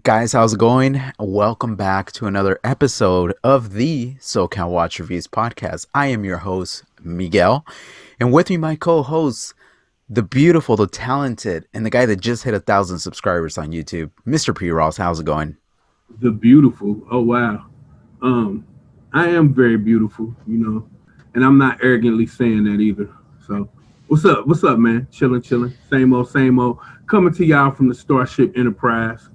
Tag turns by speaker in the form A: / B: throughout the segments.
A: Guys, how's it going? Welcome back to another episode of the SoCal Watch Reviews podcast. I am your host, Miguel, and with me, my co-host, the beautiful, the talented, and the guy that just hit 1,000 subscribers on YouTube, Mr. P. Ross. How's it going?
B: The beautiful. Oh, wow. I am very beautiful, you know, and I'm not arrogantly saying that either. So what's up? What's up, man? Chilling. Same old. Coming to y'all from the Starship Enterprise.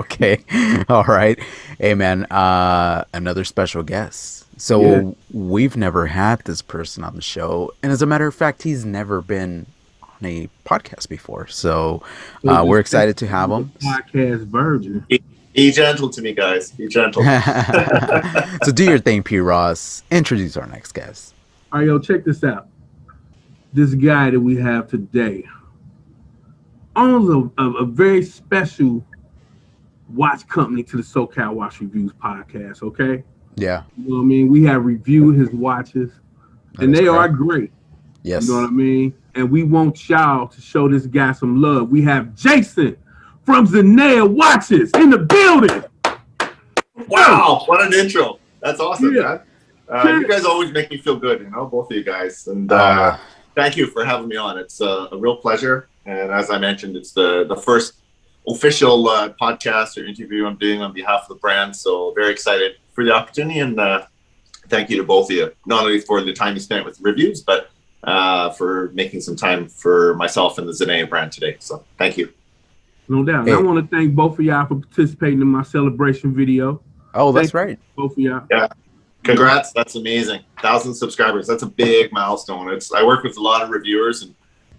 A: Okay. All right. Hey, man, another special guest. So We've never had this person on the show. And as a matter of fact, he's never been on a podcast before. So we're excited to have him.
B: Podcast virgin.
C: Be gentle to me, guys. Be gentle.
A: So do your thing, P. Ross. Introduce our next guest.
B: All right, yo, check this out. This guy that we have today owns a very special watch company to the SoCal Watch Reviews podcast, okay?
A: Yeah.
B: You know what I mean? We have reviewed his watches, and they are great.
A: Yes.
B: You know what I mean? And we want y'all to show this guy some love. We have Jason from Zenea Watches in the building.
C: Wow, what an intro. That's awesome,
B: Yeah.
C: man. You guys always make me feel good, you know, both of you guys. And thank you for having me on. It's a real pleasure. And as I mentioned, it's the first official podcast or interview I'm doing on behalf of the brand. So very excited for the opportunity. And thank you to both of you, not only for the time you spent with reviews, but for making some time for myself and the Zenea brand today. So thank you.
B: No doubt.
A: Hey.
B: I want to thank both of y'all for participating in my celebration video.
A: Oh, that's right.
B: Both of y'all.
C: Yeah. Congrats. That's amazing. 1,000 subscribers. That's a big milestone. I work with a lot of reviewers, and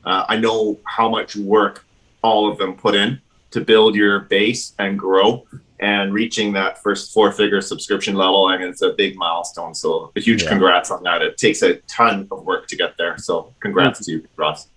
C: I know how much work all of them put in to build your base and grow, and reaching that first 4-figure subscription level. I mean, it's a big milestone. So a huge congrats on that. It takes a ton of work to get there. So congrats to you, Ross.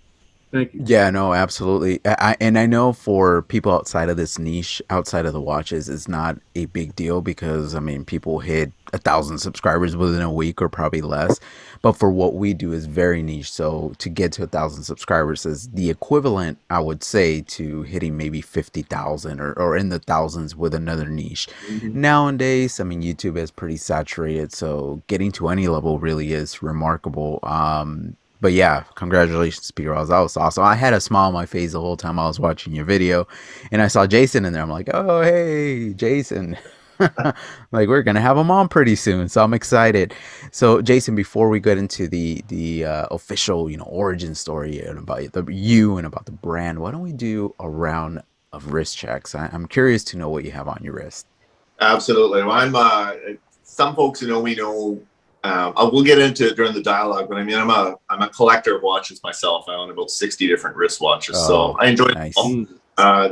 B: Thank you.
A: Yeah, no, absolutely. I know for people outside of this niche, outside of the watches, it's not a big deal because, I mean, people hit 1,000 subscribers within a week or probably less. But for what we do is very niche. So to get to 1,000 subscribers is the equivalent, I would say, to hitting maybe 50,000 or in the thousands with another niche. Mm-hmm. Nowadays, I mean, YouTube is pretty saturated. So getting to any level really is remarkable. But yeah, congratulations, P. Ross. That was awesome. I had a smile on my face the whole time I was watching your video, and I saw Jason in there. I'm like, oh, hey, Jason. Like, we're going to have him on pretty soon, so I'm excited. So, Jason, before we get into the official, origin story and about you and about the brand, why don't we do a round of wrist checks? I'm curious to know what you have on your wrist.
C: Absolutely. Well, some folks who know me know. I will get into it during the dialogue, but I mean, I'm a collector of watches myself. I own about 60 different wristwatches, so I enjoy
A: nice.
C: them.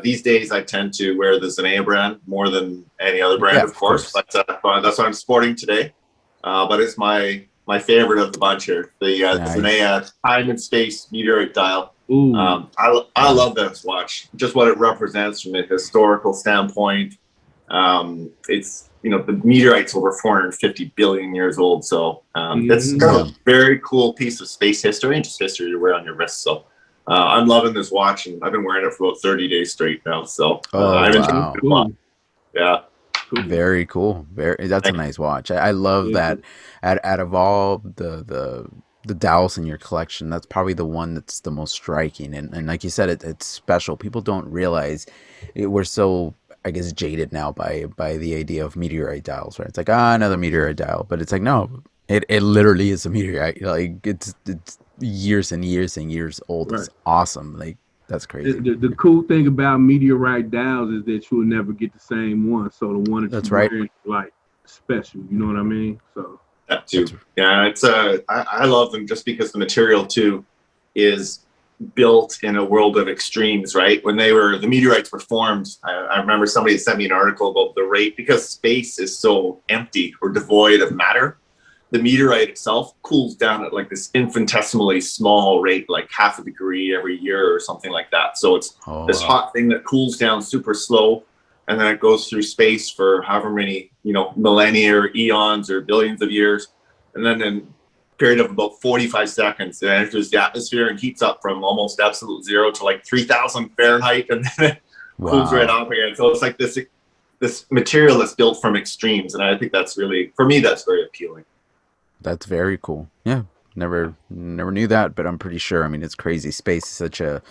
C: These days, I tend to wear the Zenea brand more than any other brand, of course. But that's what I'm sporting today. But it's my favorite of the bunch here, the Zenea Time and Space Meteorite Dial. I love this watch. Just what it represents from a historical standpoint. It's the meteorite's over 450 billion years old. So it's a very cool piece of space history and just history to wear on your wrist. So I'm loving this watch, and I've been wearing it for about 30 days straight now. So I've enjoyed it a lot. Yeah.
A: Very cool. That's a nice watch. I love that. Out of all the dials in your collection, that's probably the one that's the most striking. And like you said, it's special. People don't realize we're so, I guess, jaded now by the idea of meteorite dials, right? It's like, another meteorite dial, but it's like, no, it literally is a meteorite. Like it's years and years and years old. Right. It's awesome. Like, that's crazy.
B: The cool thing about meteorite dials is that you will never get the same one. So the one that's right, like special. You know what I mean? So
C: that too. Yeah, it's I love them just because the material too is built in a world of extremes, right? When the meteorites were formed, I remember somebody sent me an article about the rate, because space is so empty or devoid of matter. the meteorite itself cools down at like this infinitesimally small rate, like half a degree every year or something like that. So it's this hot thing that cools down super slow, and then it goes through space for however many, millennia or eons or billions of years. And then in a period of about 45 seconds, it enters the atmosphere and heats up from almost absolute zero to like 3,000 Fahrenheit, and then it cools right off again. So it's like this material that's built from extremes. And I think that's really, for me, that's very appealing.
A: That's very cool. Yeah. Never knew that, but I'm pretty sure. I mean, it's crazy. Space is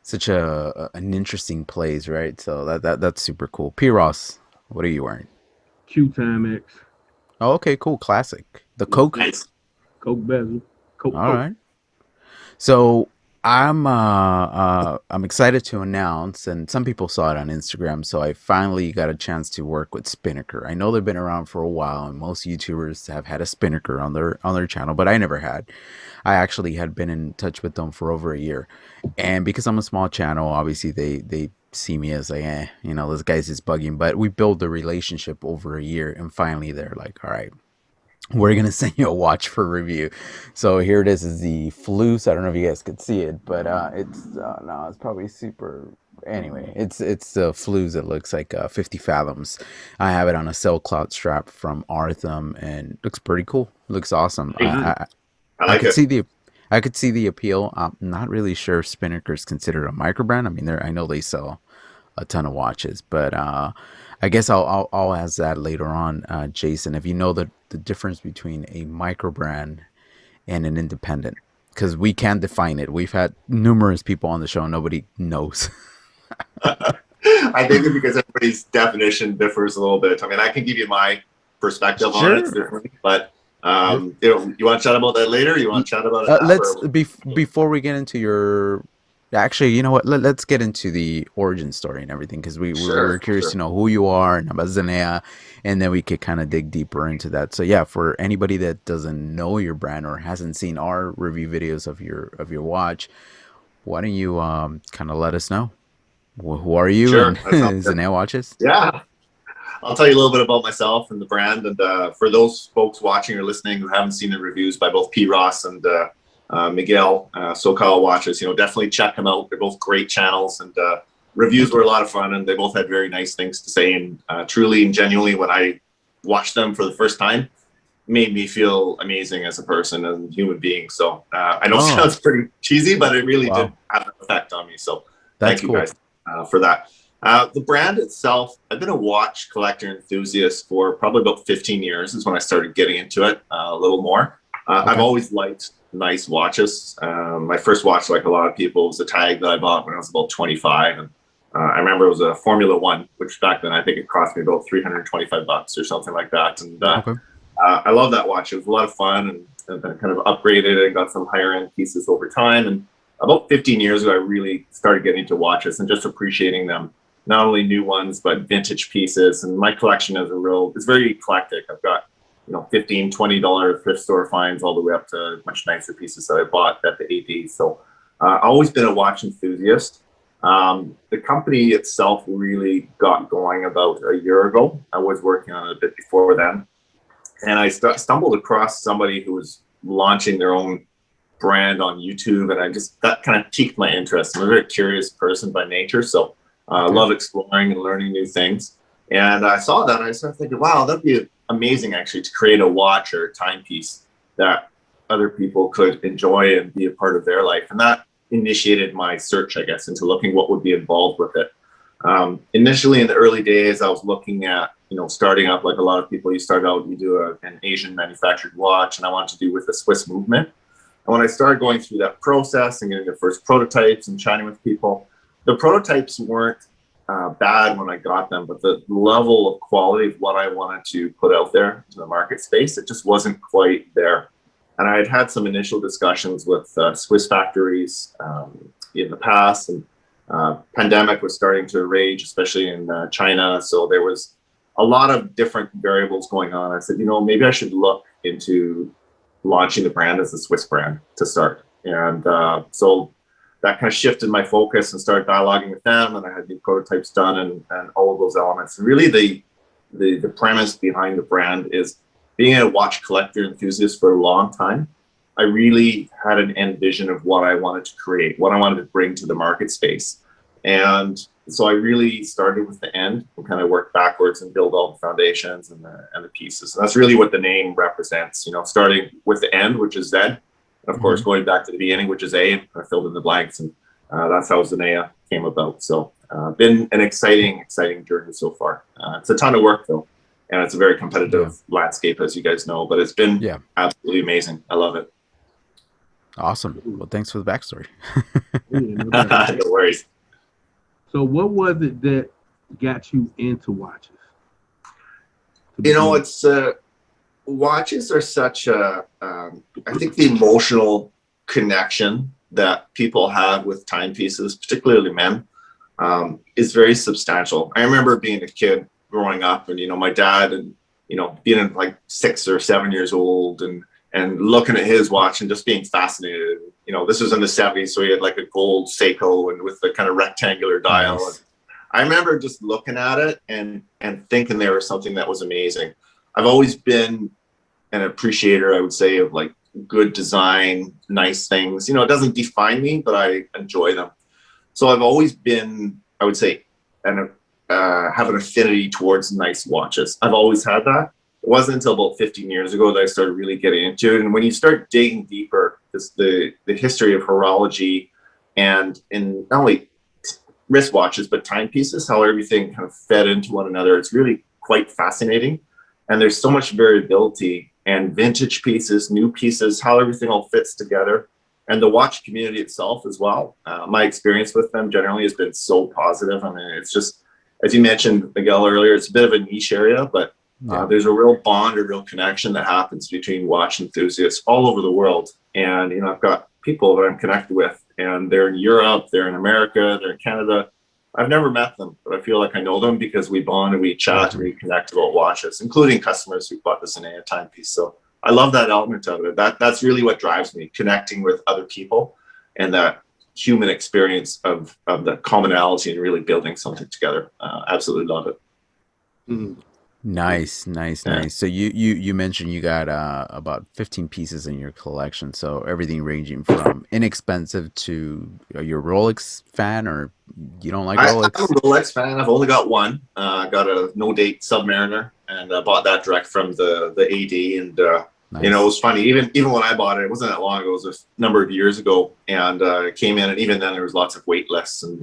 A: such an interesting place, right? So that's super cool. P. Ross, what are you wearing?
B: Q-Time X.
A: Oh, okay, cool. Classic. The Coke.
C: Nice.
B: Coke bezel. Coke.
A: All right. So I'm excited to announce, and some people saw it on Instagram, so I finally got a chance to work with Spinnaker. I know they've been around for a while, and most YouTubers have had a Spinnaker on their channel, but I never had. I actually had been in touch with them for over a year, and because I'm a small channel, obviously they see me as like, this guy's just bugging. But we built a relationship over a year, and finally they're like, all right, we're gonna send you a watch for review. So here it is the Flus. I don't know if you guys could see it, but it's no, it's probably super. Anyway, it's the Flus. It looks like 50 fathoms. I have it on a cell cloud strap from Artham, and looks pretty cool. Looks awesome. I could see the appeal. I'm not really sure if Spinnaker is considered a microbrand. I mean, I know they sell a ton of watches, but I guess I'll ask that later on, Jason, if you know the difference between a microbrand and an independent, because we can define it. We've had numerous people on the show, nobody knows.
C: I think it's because everybody's definition differs a little bit. I mean, I can give you my perspective on it differently, but you want to chat about that later? You want to chat about it
A: before we get into your. Actually, you know what? Let's get into the origin story and everything, because we're curious to know who you are and about Zenea, and then we could kind of dig deeper into that. So yeah, for anybody that doesn't know your brand or hasn't seen our review videos of your watch, why don't you kind of let us know who are you and Zenea Watches?
C: Yeah, I'll tell you a little bit about myself and the brand, and for those folks watching or listening who haven't seen the reviews by both P. Ross and Miguel, SoCal Watches, definitely check them out. They're both great channels, and reviews were a lot of fun, and they both had very nice things to say. And truly and genuinely, when I watched them for the first time, made me feel amazing as a person and human being. So I know it sounds pretty cheesy, but it really did have an effect on me. So thank you guys for that. The brand itself, I've been a watch collector enthusiast for probably about 15 years is when I started getting into it a little more. I've always liked nice watches. My first watch, like a lot of people, was a Tag that I bought when I was about 25. And I remember it was a Formula One, which back then I think it cost me about $325 or something like that. And I love that watch. It was a lot of fun, and then kind of upgraded it and got some higher end pieces over time. And about 15 years ago, I really started getting into watches and just appreciating them. Not only new ones, but vintage pieces. And my collection is very eclectic. I've got $15, $20 thrift store finds all the way up to much nicer pieces that I bought at the AD. So I've always been a watch enthusiast. The company itself really got going about a year ago. I was working on it a bit before then. And I stumbled across somebody who was launching their own brand on YouTube. And that kind of piqued my interest. I'm a very curious person by nature. So I love exploring and learning new things. And I saw that and I started thinking, wow, that'd be amazing actually to create a watch or a timepiece that other people could enjoy and be a part of their life. And that initiated my search, I guess, into looking what would be involved with it. Initially in the early days, I was looking at, starting up like a lot of people. You start out, you do an Asian manufactured watch, and I wanted to do with the Swiss movement. And when I started going through that process and getting the first prototypes and chatting with people, the prototypes weren't bad when I got them, but the level of quality of what I wanted to put out there in the market space, it just wasn't quite there. And I had had some initial discussions with Swiss factories in the past, and pandemic was starting to rage, especially in China. So there was a lot of different variables going on. I said, maybe I should look into launching the brand as a Swiss brand to start. And so that kind of shifted my focus and started dialoguing with them, and I had the prototypes done and all of those elements. And really the premise behind the brand is being a watch collector enthusiast for a long time, I really had an end vision of what I wanted to create, what I wanted to bring to the market space. And so I really started with the end and kind of worked backwards and build all the foundations and the pieces. And that's really what the name represents, starting with the end, which is Z, and of course, going back to the beginning, which is A, and I filled in the blanks. And that's how Zenea came about. So been an exciting journey so far. It's a ton of work though. And it's a very competitive landscape, as you guys know, but it's been absolutely amazing. I love it.
A: Awesome. Well, thanks for the backstory.
C: No worries.
B: So what was it that got you into watches?
C: It's watches are such a, I think the emotional connection that people have with timepieces, particularly men, is very substantial. I remember being a kid growing up and, my dad and, being like 6 or 7 years old and looking at his watch and just being fascinated. This was in the 70s, so he had like a gold Seiko and with the kind of rectangular dial.
A: Nice.
C: I remember just looking at it and thinking there was something that was amazing. I've always been an appreciator, I would say, of like good design, nice things. It doesn't define me, but I enjoy them. So I've always been, I would say, have an affinity towards nice watches. I've always had that. It wasn't until about 15 years ago that I started really getting into it. And when you start digging deeper, it's the history of horology and in not only wristwatches, but timepieces, how everything kind of fed into one another. It's really quite fascinating. And there's so much variability and vintage pieces, new pieces, how everything all fits together. And the watch community itself as well. My experience with them generally has been so positive. I mean, it's just, as you mentioned, Miguel, earlier, it's a bit of a niche area, but there's a real bond, a real connection that happens between watch enthusiasts all over the world. And, I've got people that I'm connected with, and they're in Europe, they're in America, they're in Canada. I've never met them, but I feel like I know them because we bond and we chat and we connect about watches, including customers who bought the Zenea timepiece. So I love that element of it. That's really what drives me, connecting with other people and that human experience of the commonality and really building something together. Absolutely love it.
B: Mm-hmm.
A: Nice. So you mentioned you got about 15 pieces in your collection. So everything ranging from inexpensive to, are you a Rolex fan or you don't like Rolex?
C: I'm a Rolex fan. I've only got one. I got a no date Submariner, and I bought that direct from the AD. And
A: Nice.
C: it was funny. Even when I bought it, it wasn't that long ago. It was a number of years ago, and it came in, and even then there was lots of wait lists. And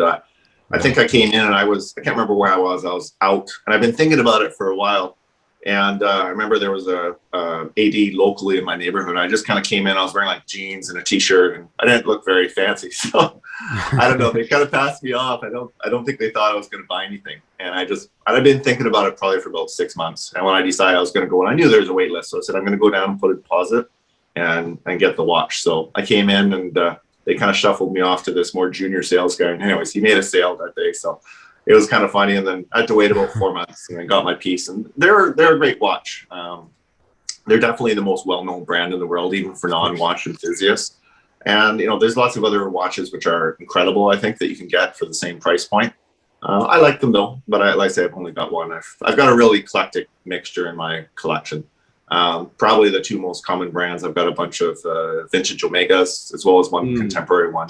C: I think I came in and I can't remember where I was out, and I've been thinking about it for a while. And I remember there was a AD locally in my neighborhood. I just kind of came in, I was wearing like jeans and a t-shirt, and I didn't look very fancy. So I don't know, they kind of passed me off. I don't think they thought I was going to buy anything. And I've been thinking about it probably for about 6 months. And when I decided I was going to go, and I knew there was a wait list, so I said, I'm going to go down and put a deposit and get the watch. So I came in and they kind of shuffled me off to this more junior sales guy. And anyways, he made a sale that day. So it was kind of funny. And then I had to wait about 4 months and I got my piece. And they're a great watch. They're definitely the most well-known brand in the world, even for non-watch enthusiasts. And, there's lots of other watches which are incredible, I think, that you can get for the same price point. I like them though, but like I say, I've only got one. I've got a really eclectic mixture in my collection. Probably the two most common brands. I've got a bunch of vintage Omegas as well as one contemporary one,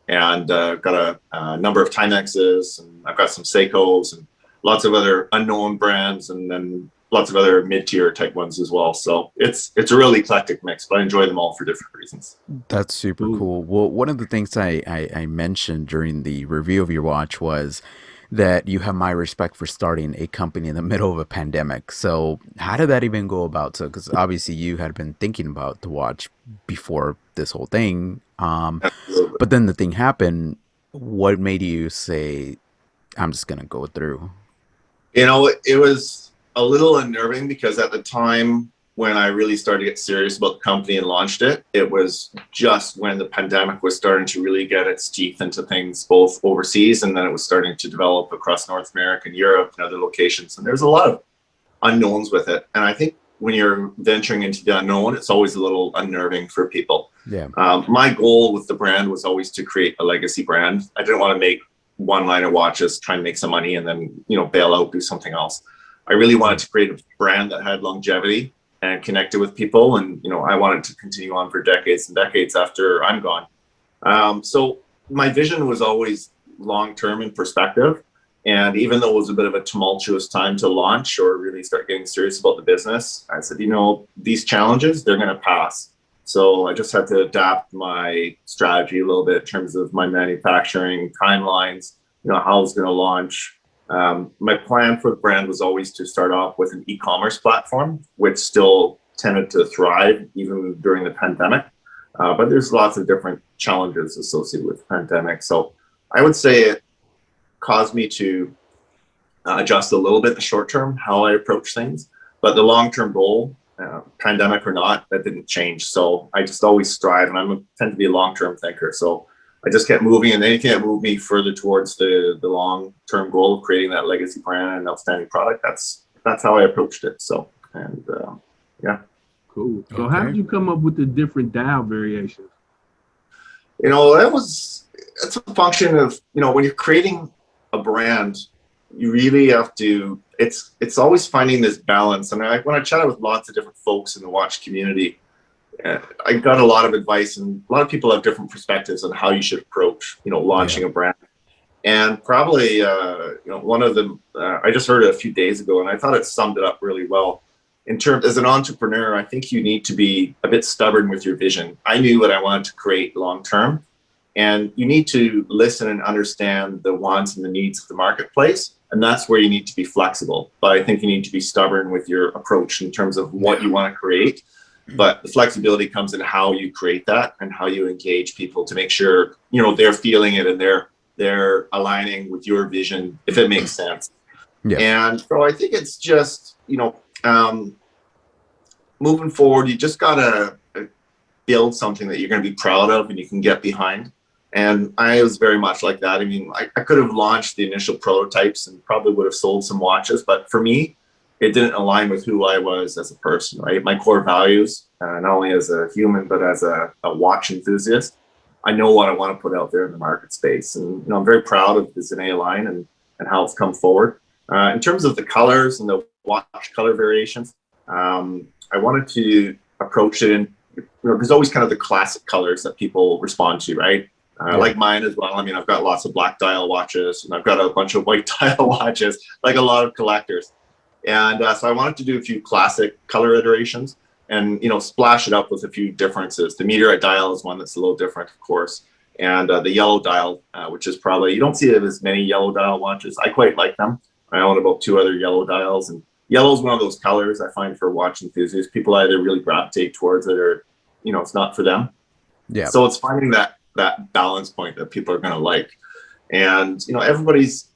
C: and I've got a number of Timexes, and I've got some Seikos and lots of other unknown brands, and then lots of other mid-tier type ones as well. So it's a really eclectic mix, but I enjoy them all for different reasons.
A: That's super cool. Well, one of the things I mentioned during the review of your watch was that you have my respect for starting a company in the middle of a pandemic. So how did that even go about? So, because obviously you had been thinking about the watch before this whole thing. But then the thing happened. What made you say, I'm just going to go through?
C: It was a little unnerving because at the time when I really started to get serious about the company and launched it, it was just when the pandemic was starting to really get its teeth into things, both overseas, and then it was starting to develop across North America and Europe and other locations. And there's a lot of unknowns with it. And I think when you're venturing into the unknown, it's always a little unnerving for people.
A: Yeah.
C: My goal with the brand was always to create a legacy brand. I didn't want to make one line of watches, try and make some money, and then, bail out, do something else. I really wanted to create a brand that had longevity and connected with people. And, I want it to continue on for decades and decades after I'm gone. So my vision was always long-term in perspective. And even though it was a bit of a tumultuous time to launch or really start getting serious about the business, I said, these challenges, they're going to pass. So I just had to adapt my strategy a little bit in terms of my manufacturing timelines, how I was going to launch. My plan for the brand was always to start off with an e-commerce platform, which still tended to thrive even during the pandemic. But there's lots of different challenges associated with the pandemic. So I would say it caused me to adjust a little bit the short term, how I approach things. But the long-term goal, pandemic or not, that didn't change. So I just always strive, and I tend to be a long-term thinker. So I just kept moving, and anything that moved me further towards the long-term goal of creating that legacy brand and outstanding product, that's how I approached it. So, and yeah.
B: Cool. So how did you come up with the different dial variations?
C: It's a function of, when you're creating a brand, you really have to, it's always finding this balance. And when I chatted with lots of different folks in the watch community, I got a lot of advice, and a lot of people have different perspectives on how you should approach, launching a brand. And probably, one of them, I just heard it a few days ago, and I thought it summed it up really well. In terms, as an entrepreneur, I think you need to be a bit stubborn with your vision. I knew what I wanted to create long-term, and you need to listen and understand the wants and the needs of the marketplace. And that's where you need to be flexible. But I think you need to be stubborn with your approach in terms of what you want to create. But the flexibility comes in how you create that and how you engage people to make sure, they're feeling it and they're aligning with your vision, if it makes sense. Yeah. And so I think it's just, moving forward, you just gotta build something that you're going to be proud of and you can get behind. And I was very much like that. I mean, I could have launched the initial prototypes and probably would have sold some watches, but for me, it didn't align with who I was as a person, right? My core values, not only as a human, but as a watch enthusiast. I know what I want to put out there in the market space. And, I'm very proud of the Zenea line and how it's come forward. In terms of the colors and the watch color variations, I wanted to approach it in, there's always kind of the classic colors that people respond to, right? Like mine as well. I mean, I've got lots of black dial watches, and I've got a bunch of white dial watches, like a lot of collectors. And so I wanted to do a few classic color iterations and, splash it up with a few differences. The Meteorite Dial is one that's a little different, of course. And the yellow dial, which is probably, you don't see it as many yellow dial watches. I quite like them. I own about 2 other yellow dials, and yellow is one of those colors I find for watch enthusiasts. People either really gravitate towards it or, it's not for them. Yeah. So it's finding that balance point that people are going to like. And, everybody's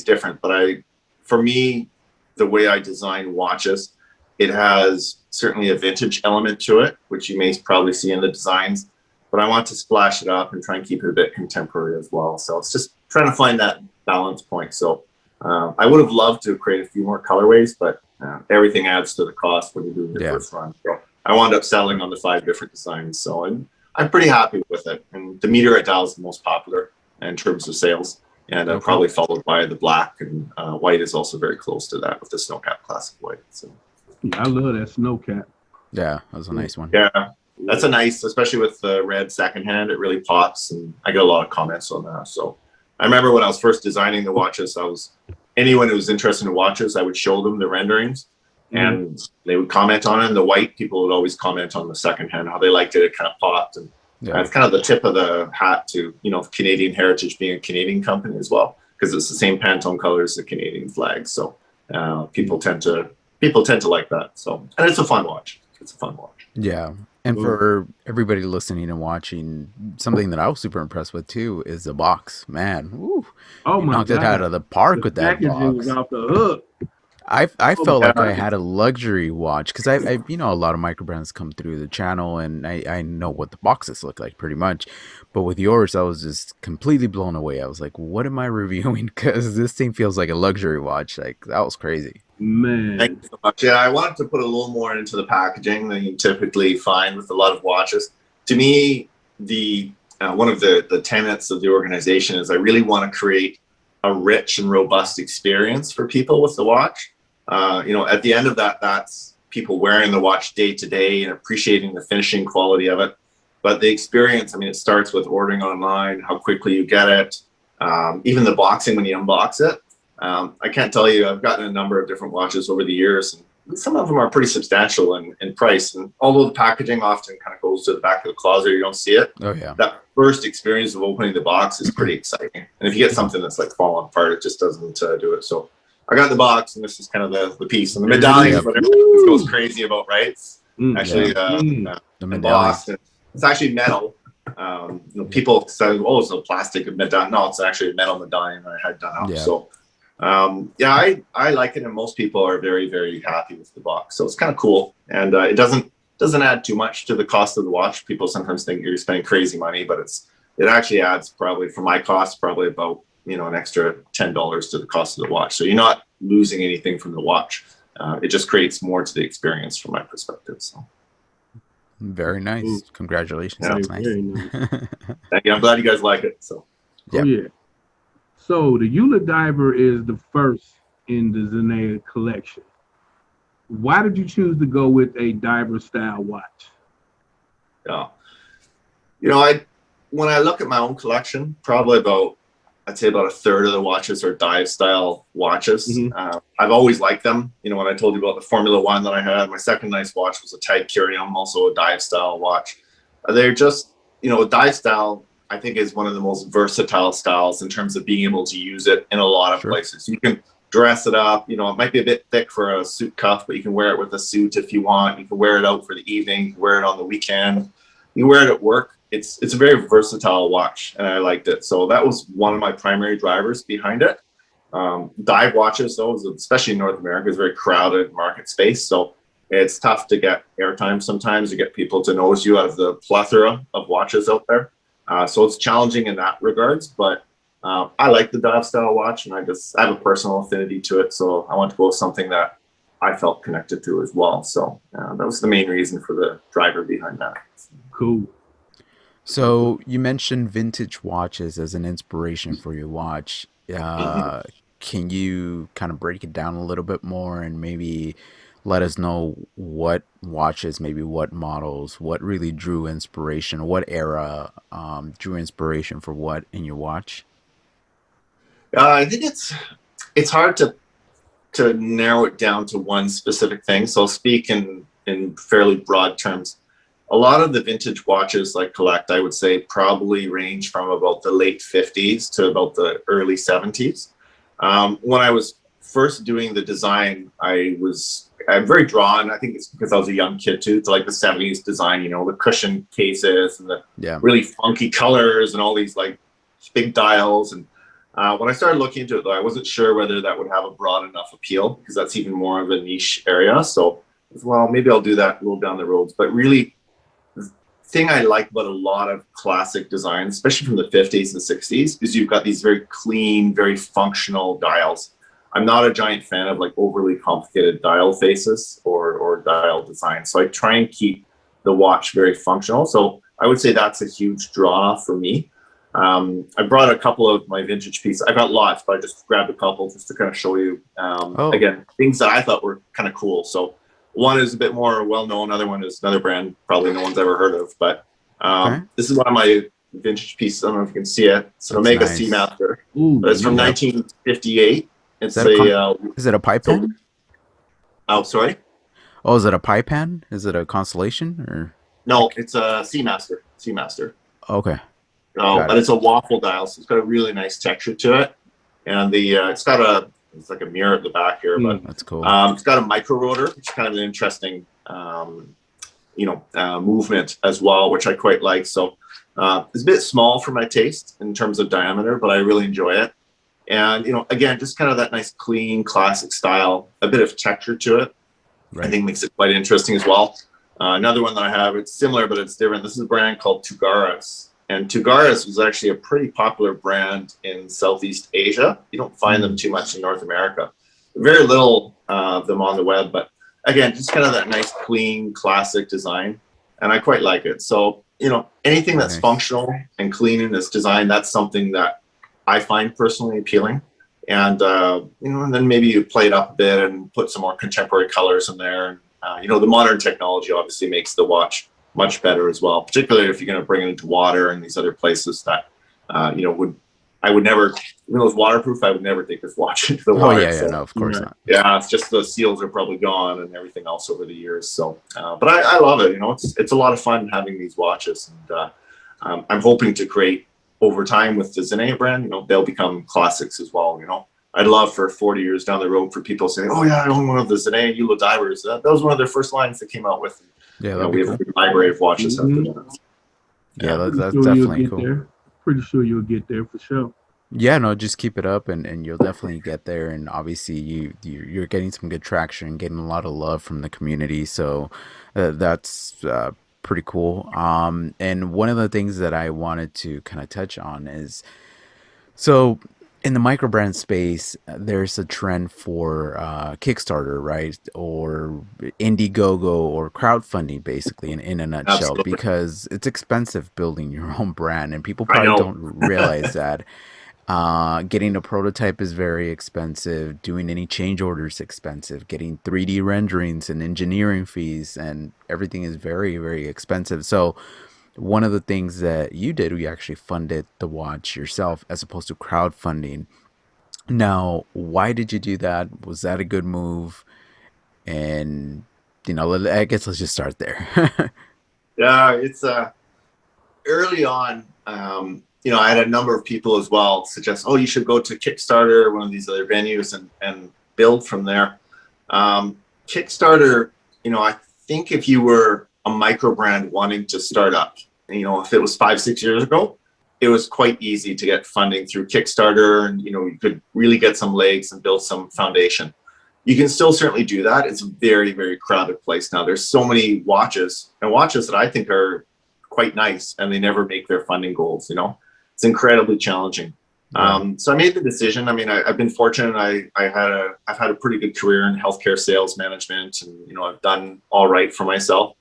C: different, but for me, the way I design watches, it has certainly a vintage element to it, which you may probably see in the designs, but I want to splash it up and try and keep it a bit contemporary as well. So it's just trying to find that balance point. So I would have loved to create a few more colorways, but everything adds to the cost when you do your first run. So I wound up settling on the 5 different designs. So I'm pretty happy with it. And the Meteorite Dial is the most popular in terms of sales, and probably followed by the black, and white is also very close to that with the Snowcap Classic White. So
B: yeah, I love that Snowcap.
A: Yeah, that was a nice one.
C: Yeah, that's a nice, especially with the red secondhand, it really pops, and I get a lot of comments on that. So I remember when I was first designing the watches, anyone who was interested in watches, I would show them the renderings, and they would comment on it. And the white, people would always comment on the secondhand, how they liked it. It kind of popped, and it's kind of the tip of the hat to Canadian Heritage being a Canadian company as well, because it's the same Pantone color as the Canadian flag. So people tend to like that. So, and it's a fun watch. It's a fun watch.
A: Yeah. And for everybody listening and watching, something that I was super impressed with too is the box. Man, woo, you knocked it out of the park with that box. Was off the hook. I felt like I had a luxury watch, because I a lot of microbrands come through the channel, and I know what the boxes look like pretty much. But with yours, I was just completely blown away. I was like, what am I reviewing? Because this thing feels like a luxury watch. Like, that was crazy.
B: Man.
C: Thank you so much. Yeah, I wanted to put a little more into the packaging than you typically find with a lot of watches. To me, one of the tenets of the organization is I really want to create a rich and robust experience for people with the watch. At the end of that, that's people wearing the watch day to day and appreciating the finishing quality of it. But the experience, I mean, it starts with ordering online, how quickly you get it, even the boxing when you unbox it. I can't tell you, I've gotten a number of different watches over the years, and some of them are pretty substantial in price. And although the packaging often kind of goes to the back of the closet, you don't see it.
A: Oh yeah.
C: That first experience of opening the box is pretty exciting. And if you get something that's like falling apart, it just doesn't do it. So I got the box, and this is kind of the piece. And the medallion is what everyone goes crazy about, right? It's actually
A: the
C: embossed. It's actually metal. People say, "Oh, it's a plastic medallion." No, it's actually a metal medallion I had done up.
A: Yeah.
C: So, I like it, and most people are very, very happy with the box. So it's kind of cool, and it doesn't add too much to the cost of the watch. People sometimes think you're spending crazy money, but it actually adds probably, for my cost, probably about an extra $10 to the cost of the watch. So you're not losing anything from the watch. It just creates more to the experience from my perspective. So.
A: Very nice.
B: Ooh.
A: Congratulations.
C: Yeah.
A: That's nice.
B: Very nice.
C: Thank you. I'm glad you guys like it. So.
A: Yeah.
B: Oh yeah. So the Eula Diver is the first in the Zenea collection. Why did you choose to go with a diver style watch?
C: Yeah. When I look at my own collection, probably I'd say about a third of the watches are dive style watches.
B: Mm-hmm.
C: I've always liked them. When I told you about the Formula One that I had, my second nice watch was a Tag Curium, also a dive style watch. They're just, dive style, I think, is one of the most versatile styles in terms of being able to use it in a lot of places. You can dress it up. It might be a bit thick for a suit cuff, but you can wear it with a suit if you want. You can wear it out for the evening. You can wear it on the weekend. You wear it at work. It's a very versatile watch, and I liked it. So that was one of my primary drivers behind it. Dive watches, though, especially in North America, is a very crowded market space. So it's tough to get airtime sometimes, to get people to notice you out of the plethora of watches out there. So it's challenging in that regards, but I like the dive style watch, and I have a personal affinity to it. So I want to go with something that I felt connected to as well. So that was the main reason for the driver behind that.
B: Cool.
A: So you mentioned vintage watches as an inspiration for your watch. Can you kind of break it down a little bit more and maybe let us know what watches, maybe what models, what really drew inspiration, what era drew inspiration for what in your watch?
C: I think it's hard to narrow it down to one specific thing. So I'll speak in fairly broad terms. A lot of the vintage watches I collect, I would say, probably range from about the late 50s to about the early 70s. When I was first doing the design, I'm very drawn. I think it's because I was a young kid too, to like the 70s design, the cushion cases and the really funky colors and all these like big dials. And when I started looking into it, though, I wasn't sure whether that would have a broad enough appeal, because that's even more of a niche area. So, well, maybe I'll do that a little down the road. But really, thing I like about a lot of classic designs, especially from the 50s and 60s, is you've got these very clean, very functional dials. I'm not a giant fan of like overly complicated dial faces or dial design. So I try and keep the watch very functional. So I would say that's a huge draw for me. I brought a couple of my vintage pieces. I got lots, but I just grabbed a couple just to kind of show you, again, things that I thought were kind of cool. So one is a bit more well-known. Another one is another brand probably no one's ever heard of. But this is one of my vintage pieces. I don't know if you can see it. It's an Omega Seamaster. But it's from 1958. It's
A: is it a pipe pen?
C: Oh, sorry?
A: Oh, is it a pipe pen? Is it a Constellation? Or
C: No, it's a Seamaster.
A: Okay.
C: But it's a waffle dial, so it's got a really nice texture to it. And it's like a mirror at the back here, but
A: that's cool.
C: It's got a micro rotor, which is kind of an interesting, movement as well, which I quite like. So it's a bit small for my taste in terms of diameter, but I really enjoy it. And, again, just kind of that nice, clean, classic style, a bit of texture to it. Right. I think makes it quite interesting as well. Another one that I have, it's similar, but it's different. This is a brand called Tugaras. And Tugaras was actually a pretty popular brand in Southeast Asia. You don't find them too much in North America. Very little of them on the web, but again, just kind of that nice, clean, classic design. And I quite like it. So, anything that's functional and clean in this design, that's something that I find personally appealing. And, and then maybe you play it up a bit and put some more contemporary colors in there. The modern technology obviously makes the watch much better as well, particularly if you're going to bring it into water and these other places that, I would never, even though it's waterproof, I would never take this watch into the
A: Oh
C: water.
A: yeah, no, of course not.
C: Yeah, it's just the seals are probably gone and everything else over the years. So, but I love it. It's a lot of fun having these watches, and I'm hoping to create over time with the Zenea brand. They'll become classics as well. I'd love for 40 years down the road for people saying, "Oh yeah, I own one of the Zenea Eula divers." That was one of their first lines that came out with.
A: Yeah,
C: We have a big library of watches after that.
A: Yeah, that's
B: sure
A: definitely cool.
B: There. Pretty sure you'll get there for sure.
A: Yeah, no, just keep it up, and you'll definitely get there. And obviously, you're getting some good traction, getting a lot of love from the community. So that's pretty cool. And one of the things that I wanted to kind of touch on is, so in the microbrand space, there's a trend for Kickstarter, right? Or Indiegogo or crowdfunding, basically, in a nutshell,
C: Absolutely.
A: because it's expensive building your own brand, and people
C: I
A: probably
C: know.
A: don't realize that. Getting a prototype is very expensive. Doing any change orders expensive. Getting 3D renderings and engineering fees and everything is very, very expensive. So one of the things that you did, we actually funded the watch yourself as opposed to crowdfunding. Now, why did you do that? Was that a good move? And I guess let's just start there.
C: Yeah, it's early on. I had a number of people as well suggest, "Oh, you should go to Kickstarter, one of these other venues, and build from there." Kickstarter, I think if you were a micro brand wanting to start up, if it was 5-6 years ago, it was quite easy to get funding through Kickstarter, and you could really get some legs and build some foundation. You can still certainly do that. It's a very, very crowded place now. There's so many watches that I think are quite nice, and they never make their funding goals. It's incredibly challenging. So I made the decision. I've been fortunate. I've had a pretty good career in healthcare sales management, and I've done all right for myself.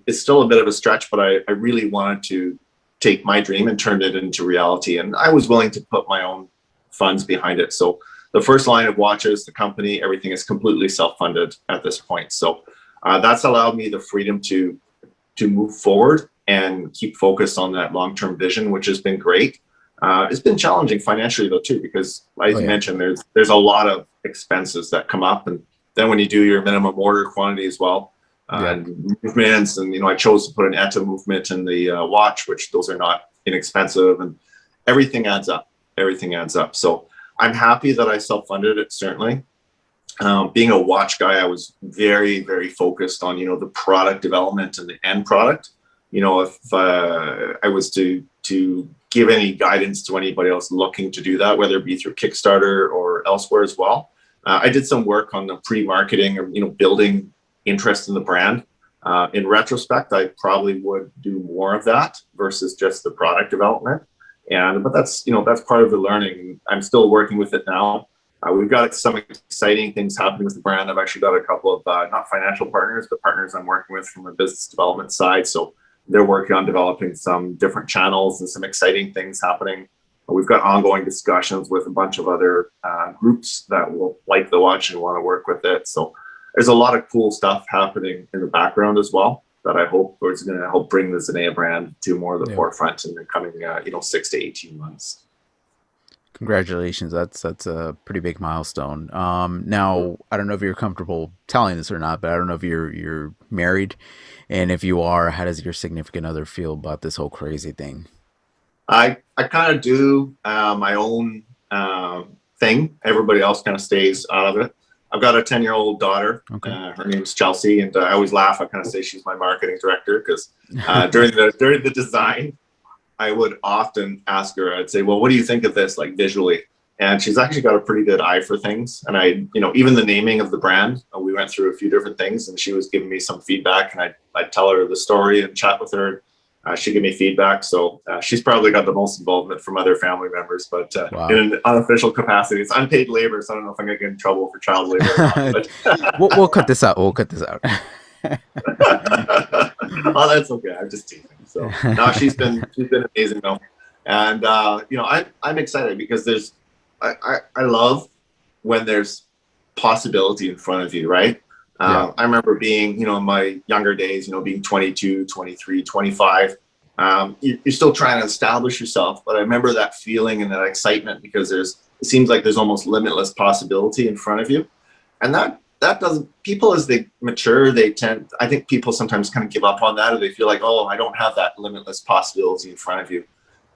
C: It's still a bit of a stretch, but I really wanted to take my dream and turn it into reality, and I was willing to put my own funds behind it. So the first line of watches, the company, everything is completely self-funded at this point. So that's allowed me the freedom to move forward and keep focused on that long-term vision, which has been great. It's been challenging financially though too, because as you mentioned, there's a lot of expenses that come up, and then when you do your minimum order quantity as well, and movements, and I chose to put an ETA movement in the watch, which those are not inexpensive, and everything adds up. So I'm happy that I self-funded it, certainly. Being a watch guy, I was very, very focused on, the product development and the end product. If I was to give any guidance to anybody else looking to do that, whether it be through Kickstarter or elsewhere as well, I did some work on the pre-marketing or, building interest in the brand. In retrospect, I probably would do more of that versus just the product development. But that's part of the learning. I'm still working with it now. We've got some exciting things happening with the brand. I've actually got a couple of not financial partners, but partners I'm working with from a business development side. So they're working on developing some different channels and some exciting things happening. We've got ongoing discussions with a bunch of other groups that will like the watch and want to work with it. So there's a lot of cool stuff happening in the background as well that I hope is going to help bring the Zenea brand to more of the forefront in the coming 6 to 18 months.
A: Congratulations. That's a pretty big milestone. Now, I don't know if you're comfortable telling this or not, but I don't know if you're married, and if you are, how does your significant other feel about this whole crazy thing?
C: I kind of do my own thing. Everybody else kind of stays out of it. I've got a 10-year-old daughter.
A: Okay.
C: Her name's Chelsea, and I always laugh. I kind of say she's my marketing director because during the design, I would often ask her, I'd say, "Well, what do you think of this, like visually?" And she's actually got a pretty good eye for things. And even the naming of the brand, we went through a few different things, and she was giving me some feedback, and I'd tell her the story and chat with her. She'd give me feedback. So she's probably got the most involvement from other family members, but
A: Wow.
C: in an unofficial capacity. It's unpaid labor, so I don't know if I'm going to get in trouble for child labor or not. But
A: We'll cut this out. We'll cut this out.
C: Oh, that's okay. I'm just teasing. So no, she's been amazing though, and I'm excited because I love when there's possibility in front of you, right? I remember being, you know, in my younger days, you know, being 22, 23, 25. You're still trying to establish yourself, but I remember that feeling and that excitement because it seems like there's almost limitless possibility in front of you. And that doesn't, people as they mature, I think people sometimes kind of give up on that, or they feel like, oh, I don't have that limitless possibility in front of you.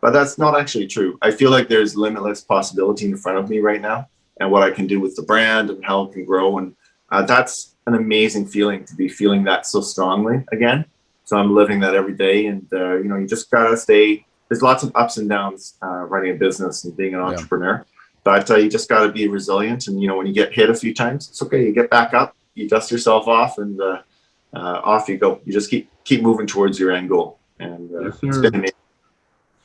C: But that's not actually true. I feel like there's limitless possibility in front of me right now, and what I can do with the brand and how it can grow. And that's an amazing feeling, to be feeling that so strongly again. So I'm living that every day. And, you know, you just got to stay, there's lots of ups and downs running a business and being an entrepreneur. But you just got to be resilient. And, you know, when you get hit a few times, it's okay. You get back up, you dust yourself off, and off you go. You just keep moving towards your end goal. And
B: yes,
C: it's been amazing.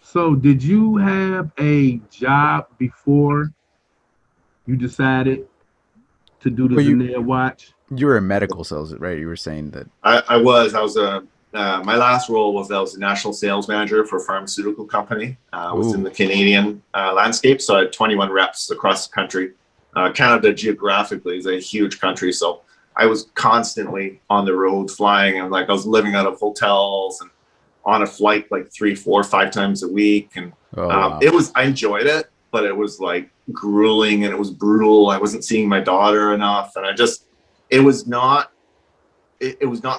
B: So did you have a job before you decided to do the Zenea watch?
A: You were in medical sales, right? You were saying that.
C: I was my last role was I was a national sales manager for a pharmaceutical company. I was in the Canadian landscape, so I had 21 reps across the country. Canada geographically is a huge country, so I was constantly on the road flying, and like I was living out of hotels and on a flight like 3, 4, 5 times a week. And I enjoyed it, but it was like grueling and it was brutal. I wasn't seeing my daughter enough, and it was not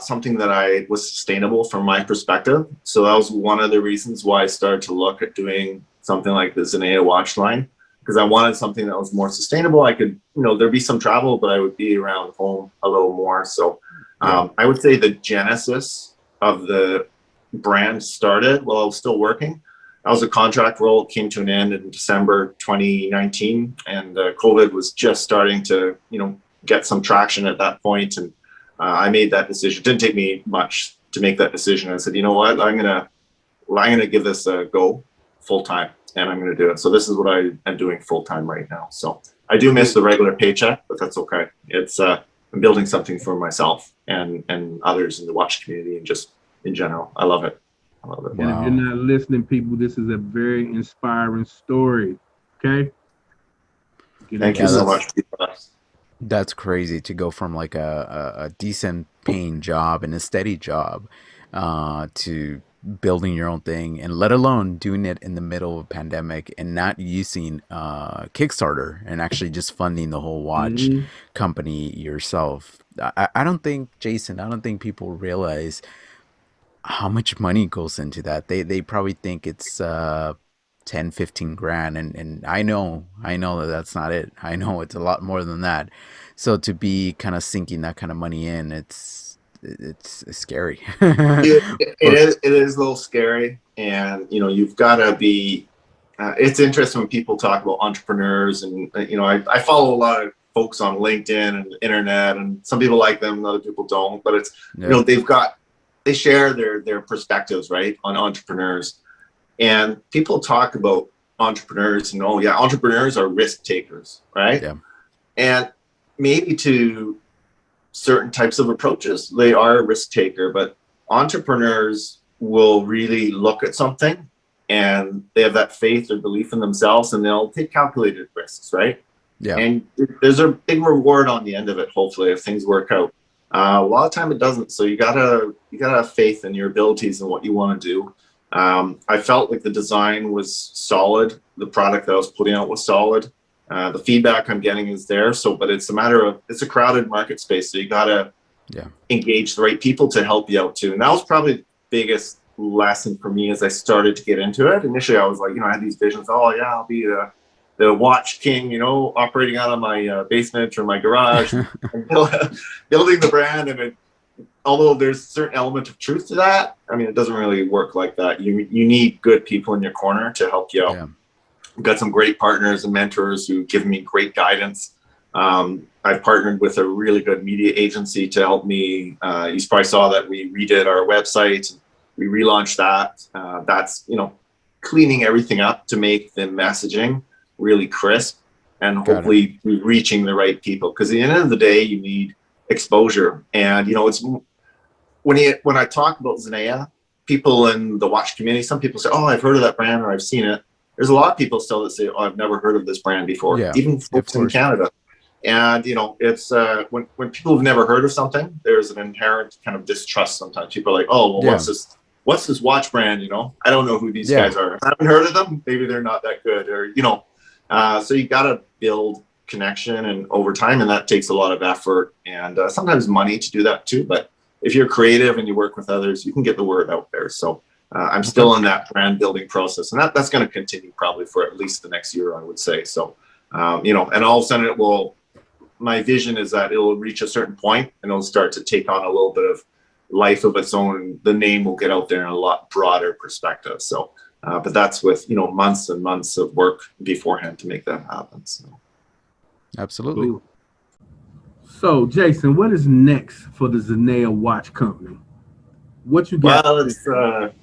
C: something that I was sustainable from my perspective. So that was one of the reasons why I started to look at doing something like the Zenea watch line, because I wanted something that was more sustainable. I could, you know, there'd be some travel, but I would be around home a little more. So I would say the genesis of the brand started while I was still working. I was a contract role. It came to an end in December 2019, and COVID was just starting to, you know, get some traction at that point. And I made that decision. It didn't take me much to make that decision. I said, you know what, I'm gonna give this a go full time, and I'm gonna do it. So this is what I am doing full time right now. So I do miss the regular paycheck, but that's okay. It's I'm building something for myself and others in the watch community and just in general. I love it. I love it.
B: And if you're not listening, people, this is a very inspiring story. Okay.
C: Thank you so much.
A: That's crazy to go from like a decent paying job and a steady job to building your own thing, and let alone doing it in the middle of a pandemic and not using Kickstarter and actually just funding the whole watch company yourself. I don't think, Jason, I don't think people realize how much money goes into that. They probably think it's 10, 15 grand. And I know that that's not it. I know it's a lot more than that. So to be kind of sinking that kind of money in, it's scary.
C: It is a little scary. And, you know, you've got to be, it's interesting when people talk about entrepreneurs, and, you know, I follow a lot of folks on LinkedIn and the internet, and some people like them and other people don't, but it's, you know, they share their perspectives, right, on entrepreneurs. And people talk about entrepreneurs and, oh yeah, entrepreneurs are risk takers, right? Yeah. And maybe to certain types of approaches, they are a risk taker, but entrepreneurs will really look at something and they have that faith or belief in themselves, and they'll take calculated risks, right? Yeah. And there's a big reward on the end of it, hopefully, if things work out. A lot of time it doesn't. So you gotta have faith in your abilities and what you want to do. I felt like the design was solid. The product that I was putting out was solid. The feedback I'm getting is there. So, but it's a matter of, it's a crowded market space. So you gotta engage the right people to help you out too. And that was probably the biggest lesson for me as I started to get into it. Initially, I was like, you know, I had these visions. Oh yeah, I'll be the watch king, you know, operating out of my basement or my garage, and building the brand. And although there's a certain element of truth to that, I mean, it doesn't really work like that. You need good people in your corner to help you out. Yeah. I've got some great partners and mentors who give me great guidance. I've partnered with a really good media agency to help me. You probably saw that we redid our website. We relaunched that. That's, you know, cleaning everything up to make the messaging really crisp and hopefully reaching the right people. Because at the end of the day, you need exposure. And, you know, it's when I talk about Zenea, people in the watch community, some people say, oh, I've heard of that brand, or I've seen it. There's a lot of people still that say, oh, I've never heard of this brand before, even folks in Canada. And it's when people have never heard of something, there's an inherent kind of distrust sometimes. People are like, oh, well, what's this watch brand? I don't know who these guys are. I haven't heard of them. Maybe they're not that good, or so you got to build connection and over time, and that takes a lot of effort and sometimes money to do that too. But if you're creative and you work with others, you can get the word out there. So I'm still in that brand building process, and that's going to continue probably for at least the next year, I would say. So and all of a sudden my vision is that it'll reach a certain point and it'll start to take on a little bit of life of its own. The name will get out there in a lot broader perspective. So, but that's with, months and months of work beforehand to make that happen. So.
A: Absolutely.
B: Cool. So, Jason, what is next for the Zenea Watch Company? What you got?
C: Well, it's,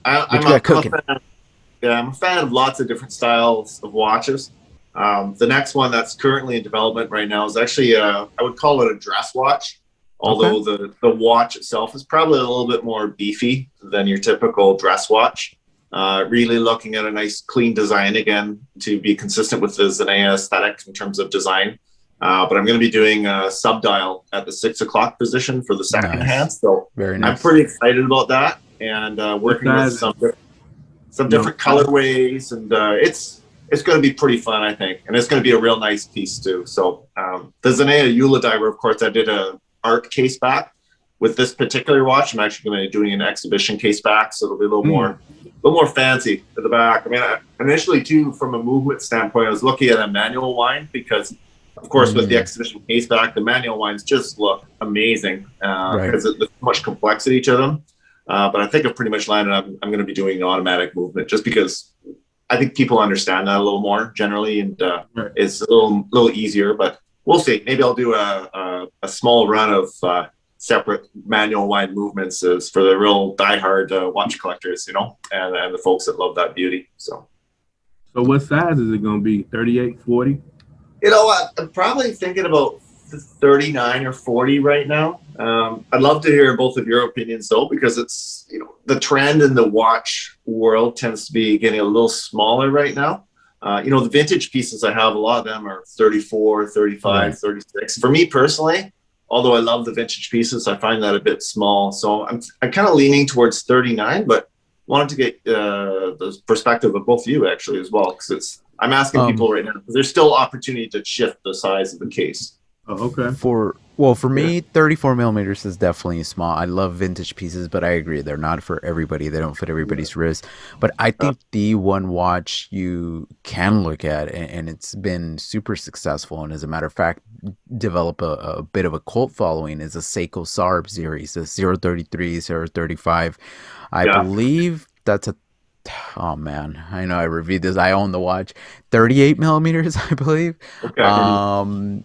C: I'm a fan of lots of different styles of watches. The next one that's currently in development right now is actually, I would call it a dress watch, although the watch itself is probably a little bit more beefy than your typical dress watch. Really looking at a nice clean design again to be consistent with the Zenea aesthetic in terms of design. But I'm going to be doing a sub-dial at the 6 o'clock position for the second hand. So very nice. I'm pretty excited about that, and working with some different colorways, and it's going to be pretty fun, I think. And it's going to be a real nice piece too. So the Zenea Eula Diver, of course, I did a art case back. With this particular watch, I'm actually going to be doing an exhibition case back. So it'll be a little more fancy at the back. I mean, initially too, from a movement standpoint, I was looking at a manual wind because, of course, with the exhibition case back, the manual winds just look amazing because there's so much complexity to them. But I think I've pretty much landed up, I'm going to be doing automatic movement just because I think people understand that a little more generally, and it's a little easier. But we'll see. Maybe I'll do a small run of separate manual wind movements for the real diehard watch collectors, and the folks that love that beauty. So
B: what size is it going to be? 38, 40?
C: I'm probably thinking about 39 or 40 right now. I'd love to hear both of your opinions though, because it's, the trend in the watch world tends to be getting a little smaller right now. The vintage pieces I have, a lot of them are 34, 35, 36. For me personally, although I love the vintage pieces, I find that a bit small. So I'm kind of leaning towards 39, but wanted to get the perspective of both of you actually as well, because I'm asking people right now, because there's still opportunity to shift the size of the case.
B: Oh, okay.
A: For me, 34 millimeters is definitely small. I love vintage pieces, but I agree they're not for everybody. They don't fit everybody's wrist. But I think the one watch you can look at, and it's been super successful, and as a matter of fact, develop a bit of a cult following, is a Seiko Sarb series, the 033, 035. I believe that's a oh man, I know I reviewed this. I own the watch. 38 millimeters, I believe. Okay.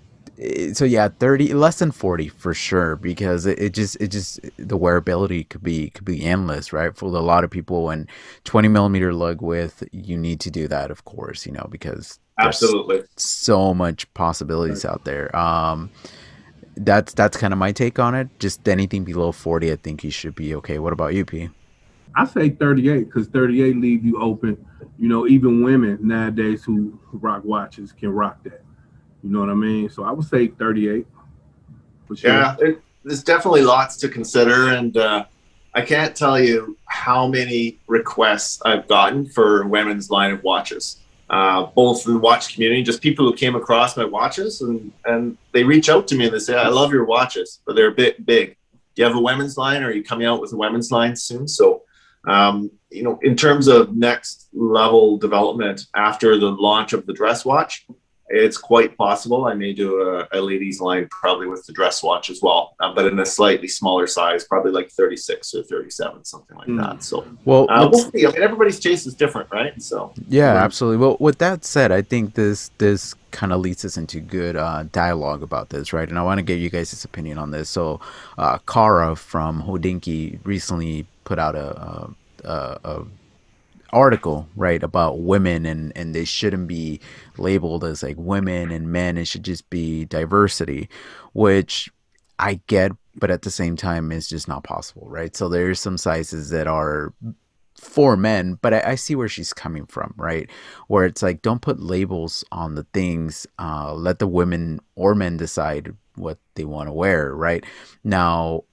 A: So yeah, 30, less than 40 for sure, because it just the wearability could be endless, right? For a lot of people, and 20 millimeter lug width, you need to do that, of course, because
C: absolutely
A: so much possibilities out there. That's kind of my take on it. Just anything below 40, I think you should be okay. What about you, P?
B: I say 38 because 38 leave you open. Even women nowadays who rock watches can rock that. You know what I mean? So I would say 38. For sure.
C: Yeah, there's definitely lots to consider, and I can't tell you how many requests I've gotten for women's line of watches, both in the watch community, just people who came across my watches, and they reach out to me and they say, "I love your watches, but they're a bit big. Do you have a women's line? Or are you coming out with a women's line soon?" So. In terms of next level development after the launch of the dress watch, it's quite possible I may do a ladies line probably with the dress watch as well, but in a slightly smaller size, probably like 36 or 37, something like that. So we'll see. I mean, everybody's taste is different, right? So
A: yeah, absolutely. Well, with that said, I think this kind of leads us into good dialogue about this, right? And I want to get you guys' opinion on this. So Kara from Hodinky recently put out a article, right, about women, and they shouldn't be labeled as like women and men. It should just be diversity, which I get, but at the same time, it's just not possible, right? So there's some sizes that are for men, but I see where she's coming from, right? Where it's like, don't put labels on the things. Let the women or men decide what they want to wear, right? Now,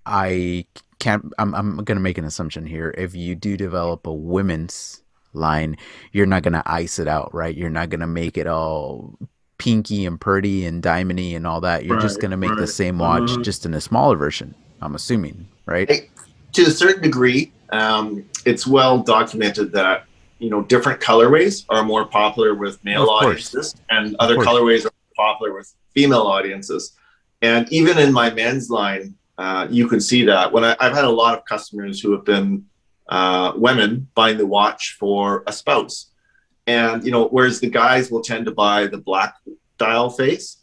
A: I can't. I'm gonna make an assumption here. If you do develop a women's line, you're not gonna ice it out, right? You're not gonna make it all pinky and pretty and diamondy and all that. You're just
B: Right,
A: gonna make the
B: right.
A: same watch just in a smaller version. I'm assuming, right?
C: To a certain degree, it's well documented that different colorways are more popular with male
A: Of course,
C: audiences, and
A: of
C: other
A: course.
C: colorways are popular with female audiences. And even in my men's line, you can see that when I've had a lot of customers who have been women buying the watch for a spouse, and whereas the guys will tend to buy the black dial face,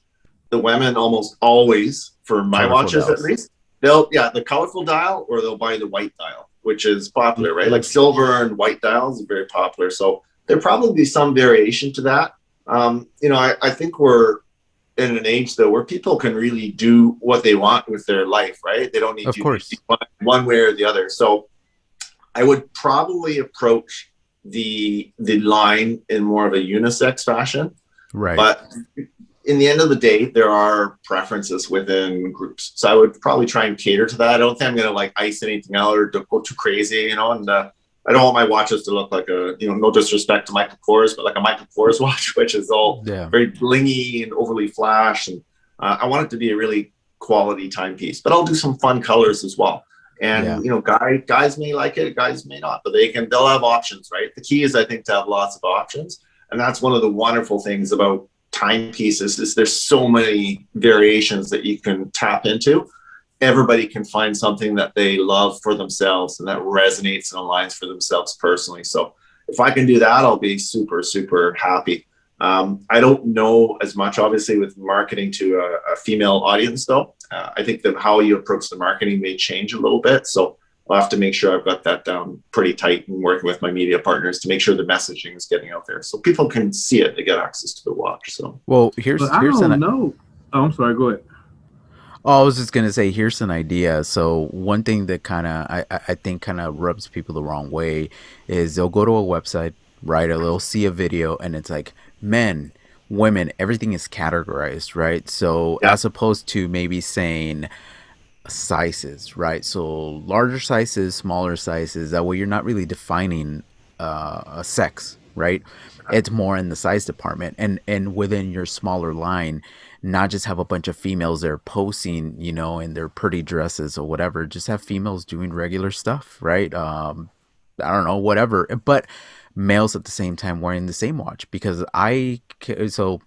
C: the women almost always, for my
A: Colorful
C: watches at
A: dials.
C: least, the colorful dial, or they'll buy the white dial, which is popular, right?
B: Mhm.
C: Like silver and white dials are very popular. So there probably be some variation to that. I think we're in an age though where people can really do what they want with their life, right? They don't need
A: Of
C: to be
A: course.
C: one way or the other. So I would probably approach the line in more of a unisex fashion,
A: Right.
C: but in the end of the day, there are preferences within groups. So I would probably try and cater to that. I don't think I'm going to like ice anything out or go too crazy, and I don't want my watches to look like no disrespect to Michael Kors, but like a Michael Kors watch, which is all
A: Yeah.
C: very blingy and overly flash. And I want it to be a really quality timepiece, but I'll do some fun colors as well.
A: Yeah.
C: And, guys may like it, guys may not, but they'll have options, right? The key is, I think, to have lots of options. And that's one of the wonderful things about timepieces is there's so many variations that you can tap into. Everybody can find something that they love for themselves and that resonates and aligns for themselves personally. So if I can do that, I'll be super, super happy. I don't know as much, obviously, with marketing to a female audience, though. I think that how you approach the marketing may change a little bit. So I'll have to make sure I've got that down pretty tight and working with my media partners to make sure the messaging is getting out there so people can see it. They get access to the watch. So,
A: Well,
B: But
A: here's
B: I
A: here's
B: don't
A: an
B: know. Oh, I'm sorry. Go ahead.
A: Oh, I was just gonna say, here's an idea. So one thing that kind of I think kind of rubs people the wrong way is they'll go to a website, right, or they'll see a video, and it's like men, women, everything is categorized, right? So
C: yeah,
A: as opposed to maybe saying sizes, right? So larger sizes, smaller sizes. That way, you're not really defining a sex, right? It's more in the size department, and within your smaller line, not just have a bunch of females there posing, in their pretty dresses or whatever. Just have females doing regular stuff, right? I don't know, whatever, but males at the same time wearing the same watch because so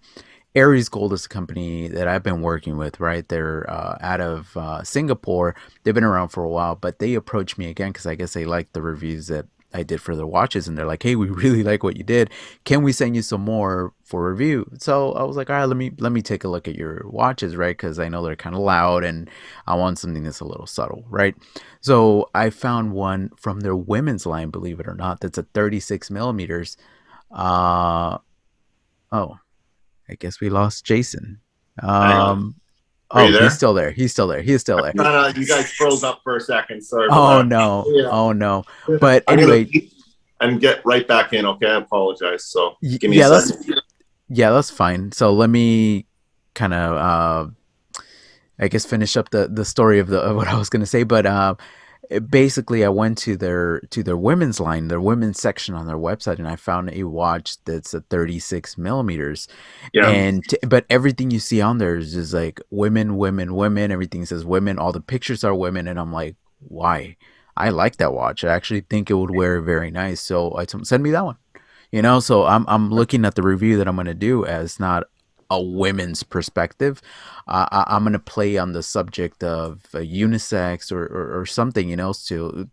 A: Aries Gold is a company that I've been working with, right? They're out of Singapore. They've been around for a while, but they approached me again because I guess they liked the reviews that I did for their watches, and they're like, "Hey, we really like what you did. Can we send you some more for review?" So I was like, "All right, let me take a look at your watches, right? Because I know they're kind of loud, and I want something that's a little subtle, right?" So I found one from their women's line, believe it or not, that's a 36 millimeters. Uh oh, I guess we lost Jason.
C: hang on.
A: Um,
C: Are you
A: oh, he's
C: there?
A: still there. He's still there. He's still there.
C: You guys froze up for a second. Sorry
A: Oh
C: about that.
A: no.
C: Yeah.
A: Oh no. But
C: I'm going
A: anyway,
C: to leave and get right back in. Okay. I apologize. So give me a
A: yeah, that's
C: second.
A: fine. So let me kind of I guess finish up the story of what I was gonna say. But basically, I went to their women's line, their women's section on their website, and I found a watch that's a 36 millimeters.
C: Yeah.
A: But everything you see on there is just like women, women, women. Everything says women. All the pictures are women, and I'm like, why? I like that watch. I actually think it would wear very nice. So I told him, send me that one. So I'm looking at the review that I'm gonna do as not a women's perspective. I'm gonna play on the subject of unisex or something,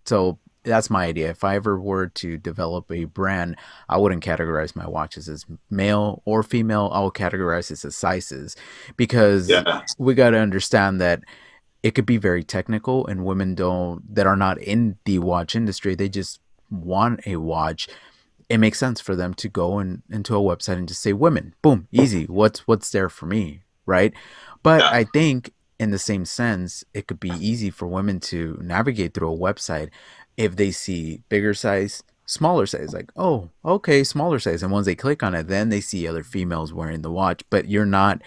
A: so that's my idea. If I ever were to develop a brand, I wouldn't categorize my watches as male or female. I would categorize it as sizes, because
C: Yeah.
A: we got to understand that it could be very technical, and women that are not in the watch industry, they just want a watch. It makes sense for them to go into a website and just say women, boom, easy. What's there for me, right? But
C: Yeah.
A: I think in the same sense, it could be easy for women to navigate through a website, if they see bigger size, smaller size, like, oh, okay, smaller size. And once they click on it, then they see other females wearing the watch, but you're not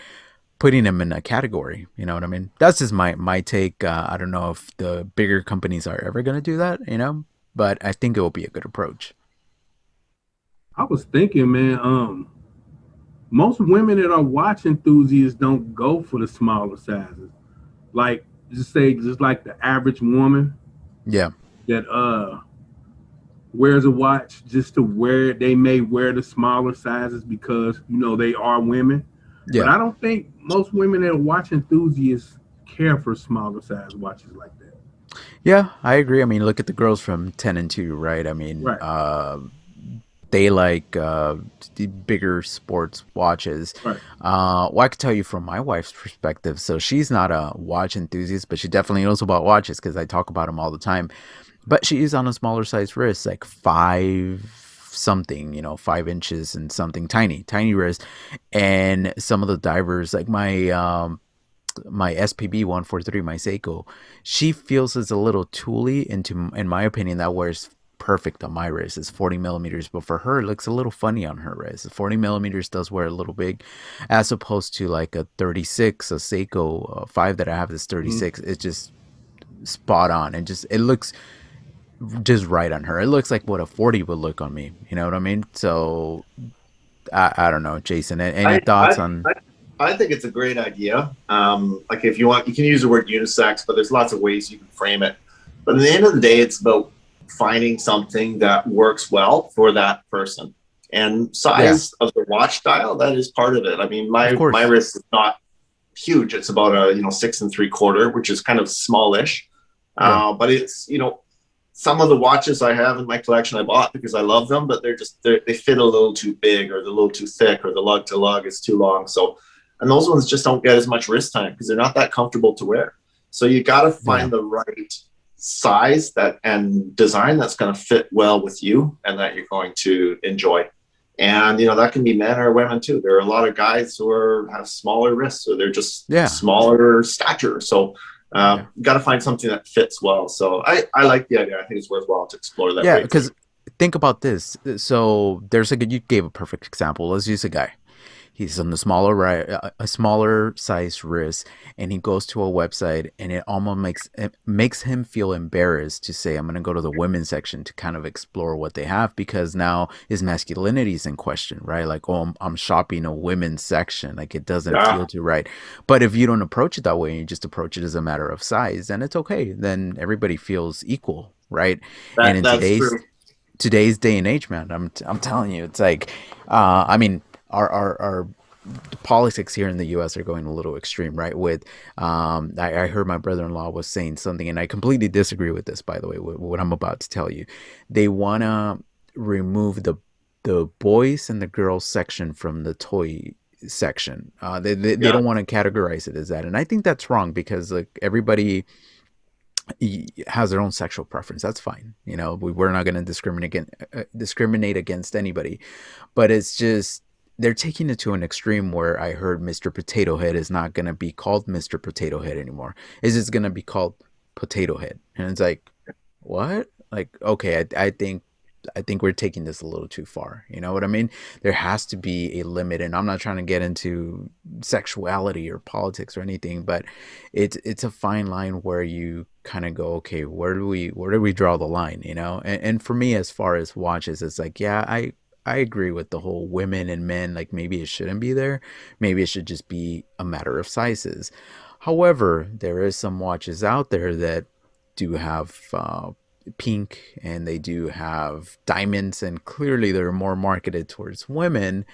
A: putting them in a category. You know what I mean? That's just my take. I don't know if the bigger companies are ever going to do that, but I think it will be a good approach.
B: I was thinking, man, most women that are watch enthusiasts don't go for the smaller sizes. Like, just like the average woman
A: Yeah.
B: that wears a watch just to wear it. They may wear the smaller sizes because they are women. But
A: Yeah.
B: I don't think most women that are watch enthusiasts care for smaller size watches like that.
A: Yeah, I agree. I mean, look at the girls from 10 and 2, right? I mean,
B: Right.
A: they like the bigger sports watches.
B: Right.
A: Well, I could tell you from my wife's perspective. So she's not a watch enthusiast, but she definitely knows about watches because I talk about them all the time. But she is on a smaller size wrist, like 5 something, 5 inches and something, tiny wrist. And some of the divers, like my SPB 143, my Seiko, she feels it's a little tooly. In my opinion, that wears perfect on my wrist. It's 40 millimeters, but for her, it looks a little funny on her wrist. 40 millimeters does wear a little big, as opposed to like a 36, a Seiko 5 that I have is
B: Mhm.
A: 36. It's just spot on, and just it looks just right on her. It looks like what a 40 would look on me. You know what I mean? So I don't know, Jason. Any
C: I,
A: thoughts
C: I,
A: on?
C: I, I think it's a great idea. Like if you want, you can use the word unisex, but there's lots of ways you can frame it. But at the end of the day, it's about finding something that works well for that person. And
A: Yeah,
C: size of the watch dial, that is part of it. I mean,
A: of
C: my
A: course.
C: wrist is not huge. It's about a 6 3/4, which is kind of smallish.
A: Yeah,
C: But it's some of the watches I have in my collection I bought because I love them, but they fit a little too big, or they're a little too thick, or the lug to lug is too long. So, and those ones just don't get as much wrist time because they're not that comfortable to wear. So you got to
A: yeah,
C: find the right size that and design that's going to fit well with you and that you're going to enjoy. And that can be men or women too. There are a lot of guys who have smaller wrists, or they're just
A: yeah,
C: smaller stature. So
A: yeah.
C: got to find something that fits well. So I like the idea. I think it's worthwhile to explore that
A: Yeah,
C: way for sure.
A: because think about this. So there's you gave a perfect example. Let's use a guy. He's on the smaller a smaller size wrist, and he goes to a website, and it makes him feel embarrassed to say, "I'm going to go to the women's section to kind of explore what they have," because now his masculinity is in question, right? Like, oh, I'm shopping a women's section, like it doesn't
C: Yeah,
A: feel too right. But if you don't approach it that way, and you just approach it as a matter of size, then it's okay. Then everybody feels equal, right? And in
C: that's true.
A: today's day and age, man, I'm telling you, it's like, I mean, our politics here in the U.S. are going a little extreme, right? With, I heard my brother-in-law was saying something, and I completely disagree with this, by the way, with what I'm about to tell you. They wanna remove the boys and the girls section from the toy section. They
C: Yeah,
A: don't want to categorize it as that, and I think that's wrong because like everybody has their own sexual preference. That's fine. We're not going to discriminate against anybody, but it's just they're taking it to an extreme where I heard Mr. Potato Head is not going to be called Mr. Potato Head anymore. It's just going to be called Potato Head, and it's like, what? Like, okay, I think we're taking this a little too far. You know what I mean? There has to be a limit, and I'm not trying to get into sexuality or politics or anything, but it's a fine line where you kind of go, okay, where do we draw the line? And for me, as far as watches, it's like, yeah, I agree with the whole women and men. Like maybe it shouldn't be there. Maybe it should just be a matter of sizes. However, there is some watches out there that do have pink, and they do have diamonds, and clearly they're more marketed towards women,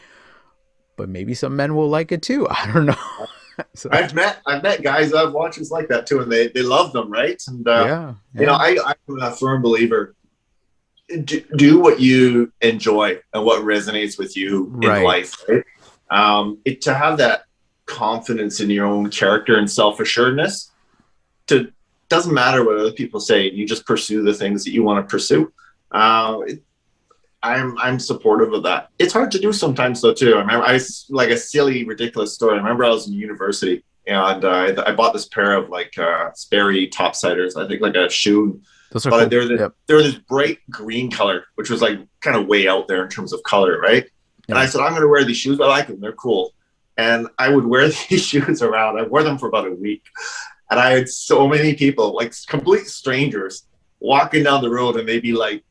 A: but maybe some men will like it too. I don't know. So
C: I've met guys that have watches like that too, and they love them, right? And
A: yeah, yeah,
C: I'm a firm believer. Do what you enjoy and what resonates with you in
A: right,
C: life, right? To have that confidence in your own character and self-assuredness, to doesn't matter what other people say. You just pursue the things that you want to pursue. I'm supportive of that. It's hard to do sometimes though too. I remember like a silly, ridiculous story. I remember I was in university, and I bought this pair of like Sperry topsiders. I think like a shoe.
A: Those are
C: but
A: cool. Yep.
C: they're this bright green color, which was like kind of way out there in terms of color, right? And
A: Yeah.
C: I said, I'm going to wear these shoes. I like them. They're cool. And I would wear these shoes around. I wore them for about a week. And I had so many people, like complete strangers, walking down the road, and they'd be like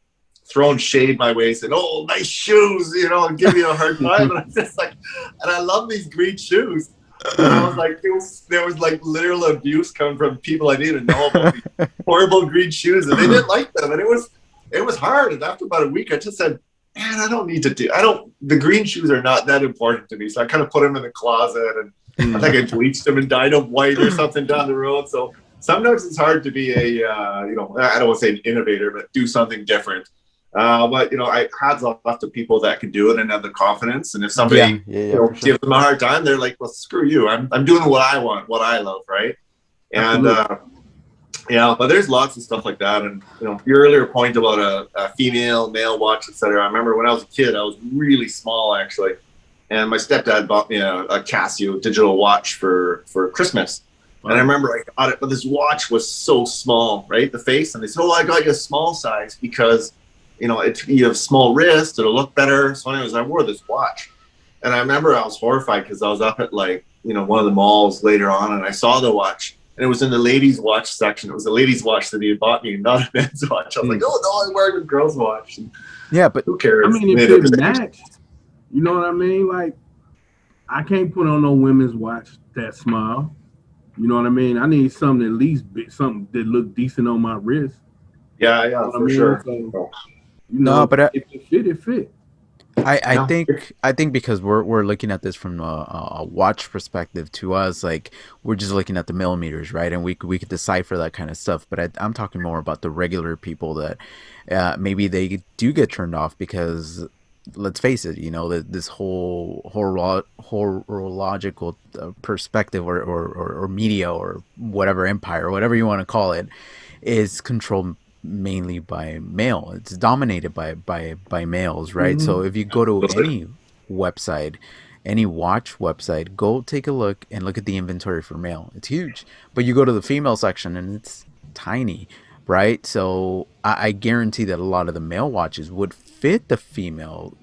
C: throwing shade my way, saying, "Oh, nice shoes," and give me a hard time. And I'm just like, and I love these green shoes. And I was like, there was like literal abuse coming from people I didn't know about these horrible green shoes, and they didn't like them. And it was hard. And after about a week, I just said, man, the green shoes are not that important to me. So I kind of put them in the closet, and I think I bleached them and dyed them white or something down the road. So sometimes it's hard to be a, I don't want to say an innovator, but do something different. But I hats off to people that can do it and have the confidence. And if somebody gives them a hard time, they're like, well, screw you. I'm doing what I want, what I love, right? And but there's lots of stuff like that. And your earlier point about a female, male watch, etc. I remember when I was a kid, I was really small actually, and my stepdad bought me a Casio digital watch for Christmas. And I remember I got it, but this watch was so small, right? The face, and they said, "Oh, I got you a small size because you have small wrist, it'll look better." So anyways, I wore this watch, and I remember I was horrified because I was up at one of the malls later on, and I saw the watch, and it was in the ladies' watch section. It was a ladies' watch that he had bought me, not a men's watch. I was like, "Oh no, I wear a girl's watch." And
A: yeah, but
C: who cares?
B: I mean, if it matched, you know what I mean? Like, I can't put on no women's watch that small. You know what I mean? I need something at least something that look decent on my wrist.
C: Yeah, for sure.
B: So,
A: but
B: if it fit, it fit.
A: I think because we're looking at this from a watch perspective, to us, like, we're just looking at the millimeters, right? And we could decipher that kind of stuff. But I'm talking more about the regular people that maybe they do get turned off because, let's face it, this whole horological perspective or media or whatever empire or whatever you want to call it is controlled mainly by male. It's dominated by males, right?
B: Mm-hmm.
A: So if you go to any website, any watch website, go take a look and look at the inventory for male. It's huge. But you go to the female section and it's tiny, right? So I guarantee that a lot of the male watches would fit the female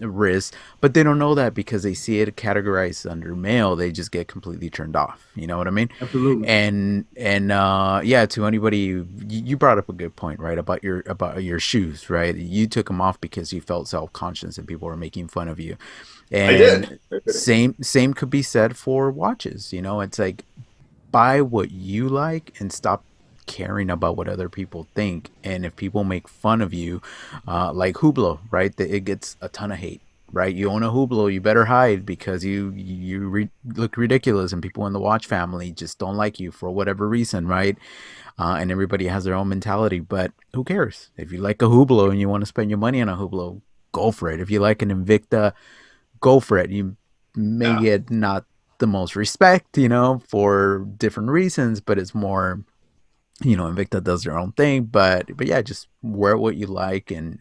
A: wrist, but they don't know that because they see it categorized under male. They just get completely turned off. You know what I mean?
B: Absolutely.
A: And to anybody, you brought up a good point, right? About your shoes, right? You took them off because you felt self-conscious and people were making fun of you. And
C: I did.
A: Same could be said for watches. It's like, buy what you like and stop caring about what other people think. And if people make fun of you, like Hublot, right, it gets a ton of hate, right? You own a Hublot, you better hide because you look ridiculous, and people in the watch family just don't like you for whatever reason, right? And everybody has their own mentality, but who cares? If you like a Hublot and you want to spend your money on a Hublot, go for it. If you like an Invicta, go for it. You may get not the most respect, for different reasons, but it's more, Invicta does their own thing, but yeah, just wear what you like and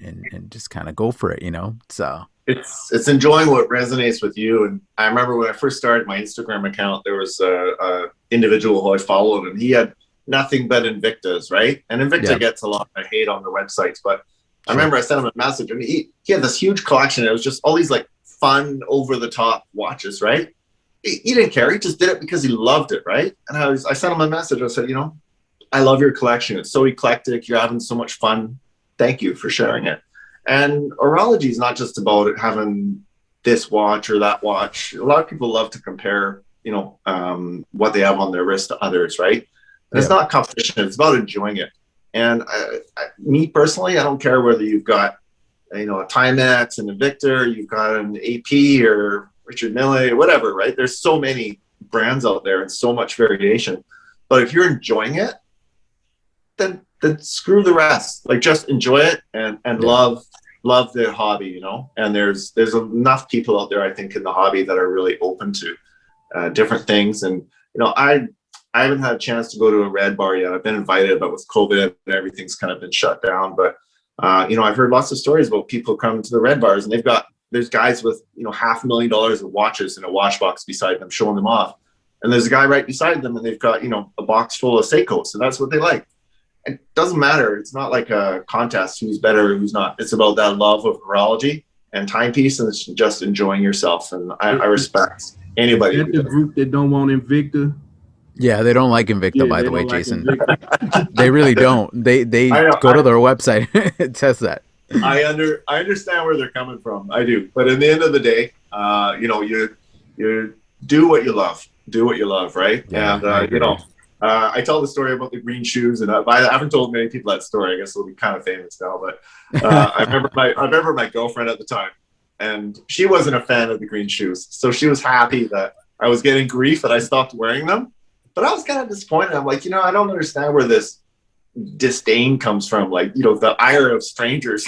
A: just kind of go for it, So
C: it's enjoying what resonates with you. And I remember when I first started my Instagram account, there was a individual who I followed, and he had nothing but Invictas, right? And Invicta gets a lot of hate on the websites, but I remember I sent him a message, and he had this huge collection. It was just all these like fun, over the top watches, right? He didn't care. He just did it because he loved it, right? And I sent him a message. I said, I love your collection. It's so eclectic. You're having so much fun. Thank you for sharing it. And horology is not just about having this watch or that watch. A lot of people love to compare, what they have on their wrist to others, right? And it's not competition. It's about enjoying it. And me personally, I don't care whether you've got, a Timex, an Invicta, you've got an AP or Richard Mille, whatever, right? There's so many brands out there and so much variation. But if you're enjoying it, then screw the rest. Like, just enjoy it and love the hobby, And there's enough people out there, I think, in the hobby that are really open to different things. And I haven't had a chance to go to a red bar yet. I've been invited, but with COVID and everything's kind of been shut down. But I've heard lots of stories about people coming to the red bars, and there's guys with $500,000 of watches in a watch box beside them, showing them off. And there's a guy right beside them, and they've got a box full of Seikos, and that's what they like. it doesn't matter. It's not like a contest who's better, who's not. It's about that love of horology and timepiece, and it's just enjoying yourself. And I respect anybody.
B: Is that the group that don't want Invicta?
A: Yeah, they don't like Invicta, by the way, Jason. They really don't. They go to their website. It says that.
C: I understand where they're coming from. I do. But at the end of the day, you know, you do what you love. Do what you love, right?
A: Yeah,
C: and you know, I tell the story about the green shoes, and I haven't told many people that story. I guess it'll be kind of famous now. But I remember my girlfriend at the time, and she wasn't a fan of the green shoes, so she was happy that I was getting grief that I stopped wearing them. But I was kind of disappointed. I'm like, you know, I don't understand where this disdain comes from. Like, you know, the ire of strangers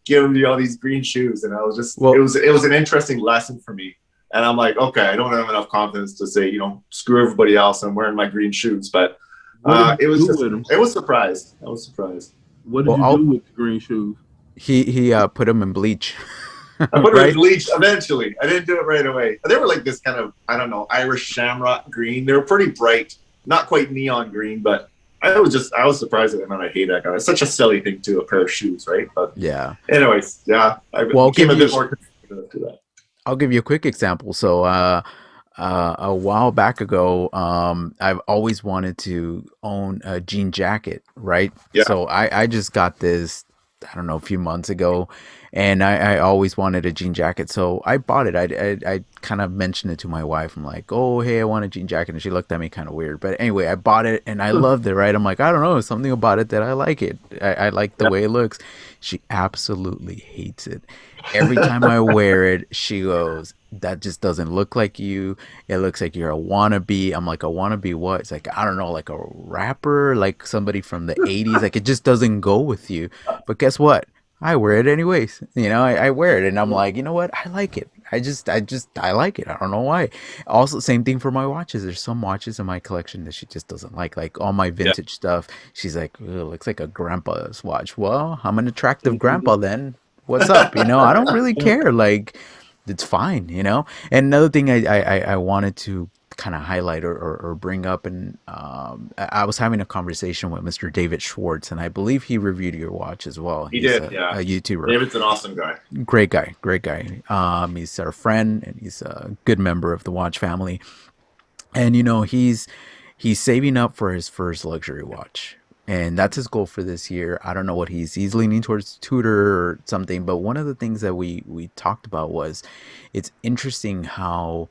C: giving me all these green shoes, and I was just, it was an interesting lesson for me. And I'm like, okay, I don't have enough confidence to say, you know, screw everybody else. I'm wearing my green shoes, but it was surprised. I was surprised.
B: What did you do with the green shoes?
A: He put them in bleach.
C: I put them in bleach eventually. I didn't do it right away. They were like this kind of, I don't know, Irish shamrock green. They were pretty bright, not quite neon green, but I was surprised at the amount I hate that guy. It's such a silly thing to a pair of shoes, right? But
A: yeah.
C: Anyways, yeah. I became a bit more confident to that.
A: I'll give you a quick example. So a while back ago, I've always wanted to own a jean jacket, right?
C: Yeah.
A: So I just got this, I don't know, a few months ago, and I always wanted a jean jacket. So I bought it. I kind of mentioned it to my wife. I'm like, oh, hey, I want a jean jacket. And she looked at me kind of weird. But anyway, I bought it and I loved it, right? I'm like, I don't know, something about it that I like it. I like the way it looks. She absolutely hates it. Every time I wear it, she goes, that just doesn't look like you. It looks like you're a wannabe. I'm like, a wannabe what? It's like, I don't know, like a rapper, like somebody from the 80s. Like, it just doesn't go with you. But guess what? I wear it anyways. You know, I wear it and I'm like, you know what? I like it. I like it. I don't know why. Also, same thing for my watches. There's some watches in my collection that she just doesn't like all my vintage stuff. She's like, it looks like a grandpa's watch. Well, I'm an attractive grandpa then. What's up? You know, I don't really care. Like, it's fine, you know? And another thing I wanted to kind of highlight or bring up, and I was having a conversation with Mr. David Schwartz, and I believe he reviewed your watch as well.
C: He's a YouTuber. David's an awesome guy.
A: Great guy. He's our friend, and he's a good member of the watch family. And, you know, he's saving up for his first luxury watch. And that's his goal for this year. I don't know what he's leaning towards, Tudor or something. But one of the things that we talked about was, it's interesting how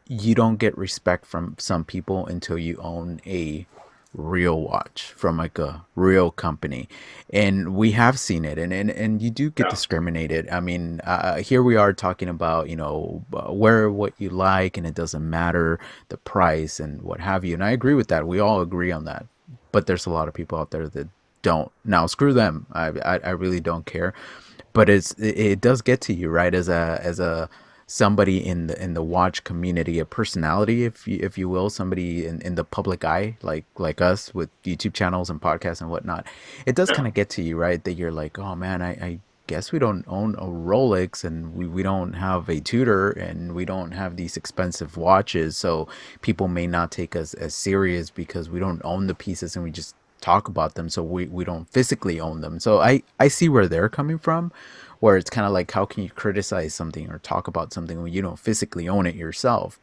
A: you don't get respect from some people until you own a real watch from like a real company. And we have seen it, and you do get discriminated. I mean, here we are talking about, you know, wear what you like, and it doesn't matter the price and what have you. And I agree with that. We all agree on that. But there's a lot of people out there that don't. Now, screw them. I really don't care. But it does get to you, right? As a somebody in the watch community, a personality, if you will, somebody in the public eye, like us with YouTube channels and podcasts and whatnot. It does kind of get to you, right? That you're like, oh man, I guess we don't own a Rolex, and we don't have a Tudor, and we don't have these expensive watches, so people may not take us as serious because we don't own the pieces and we just talk about them, so we don't physically own them. So I see where they're coming from, where it's kind of like, how can you criticize something or talk about something when you don't physically own it yourself?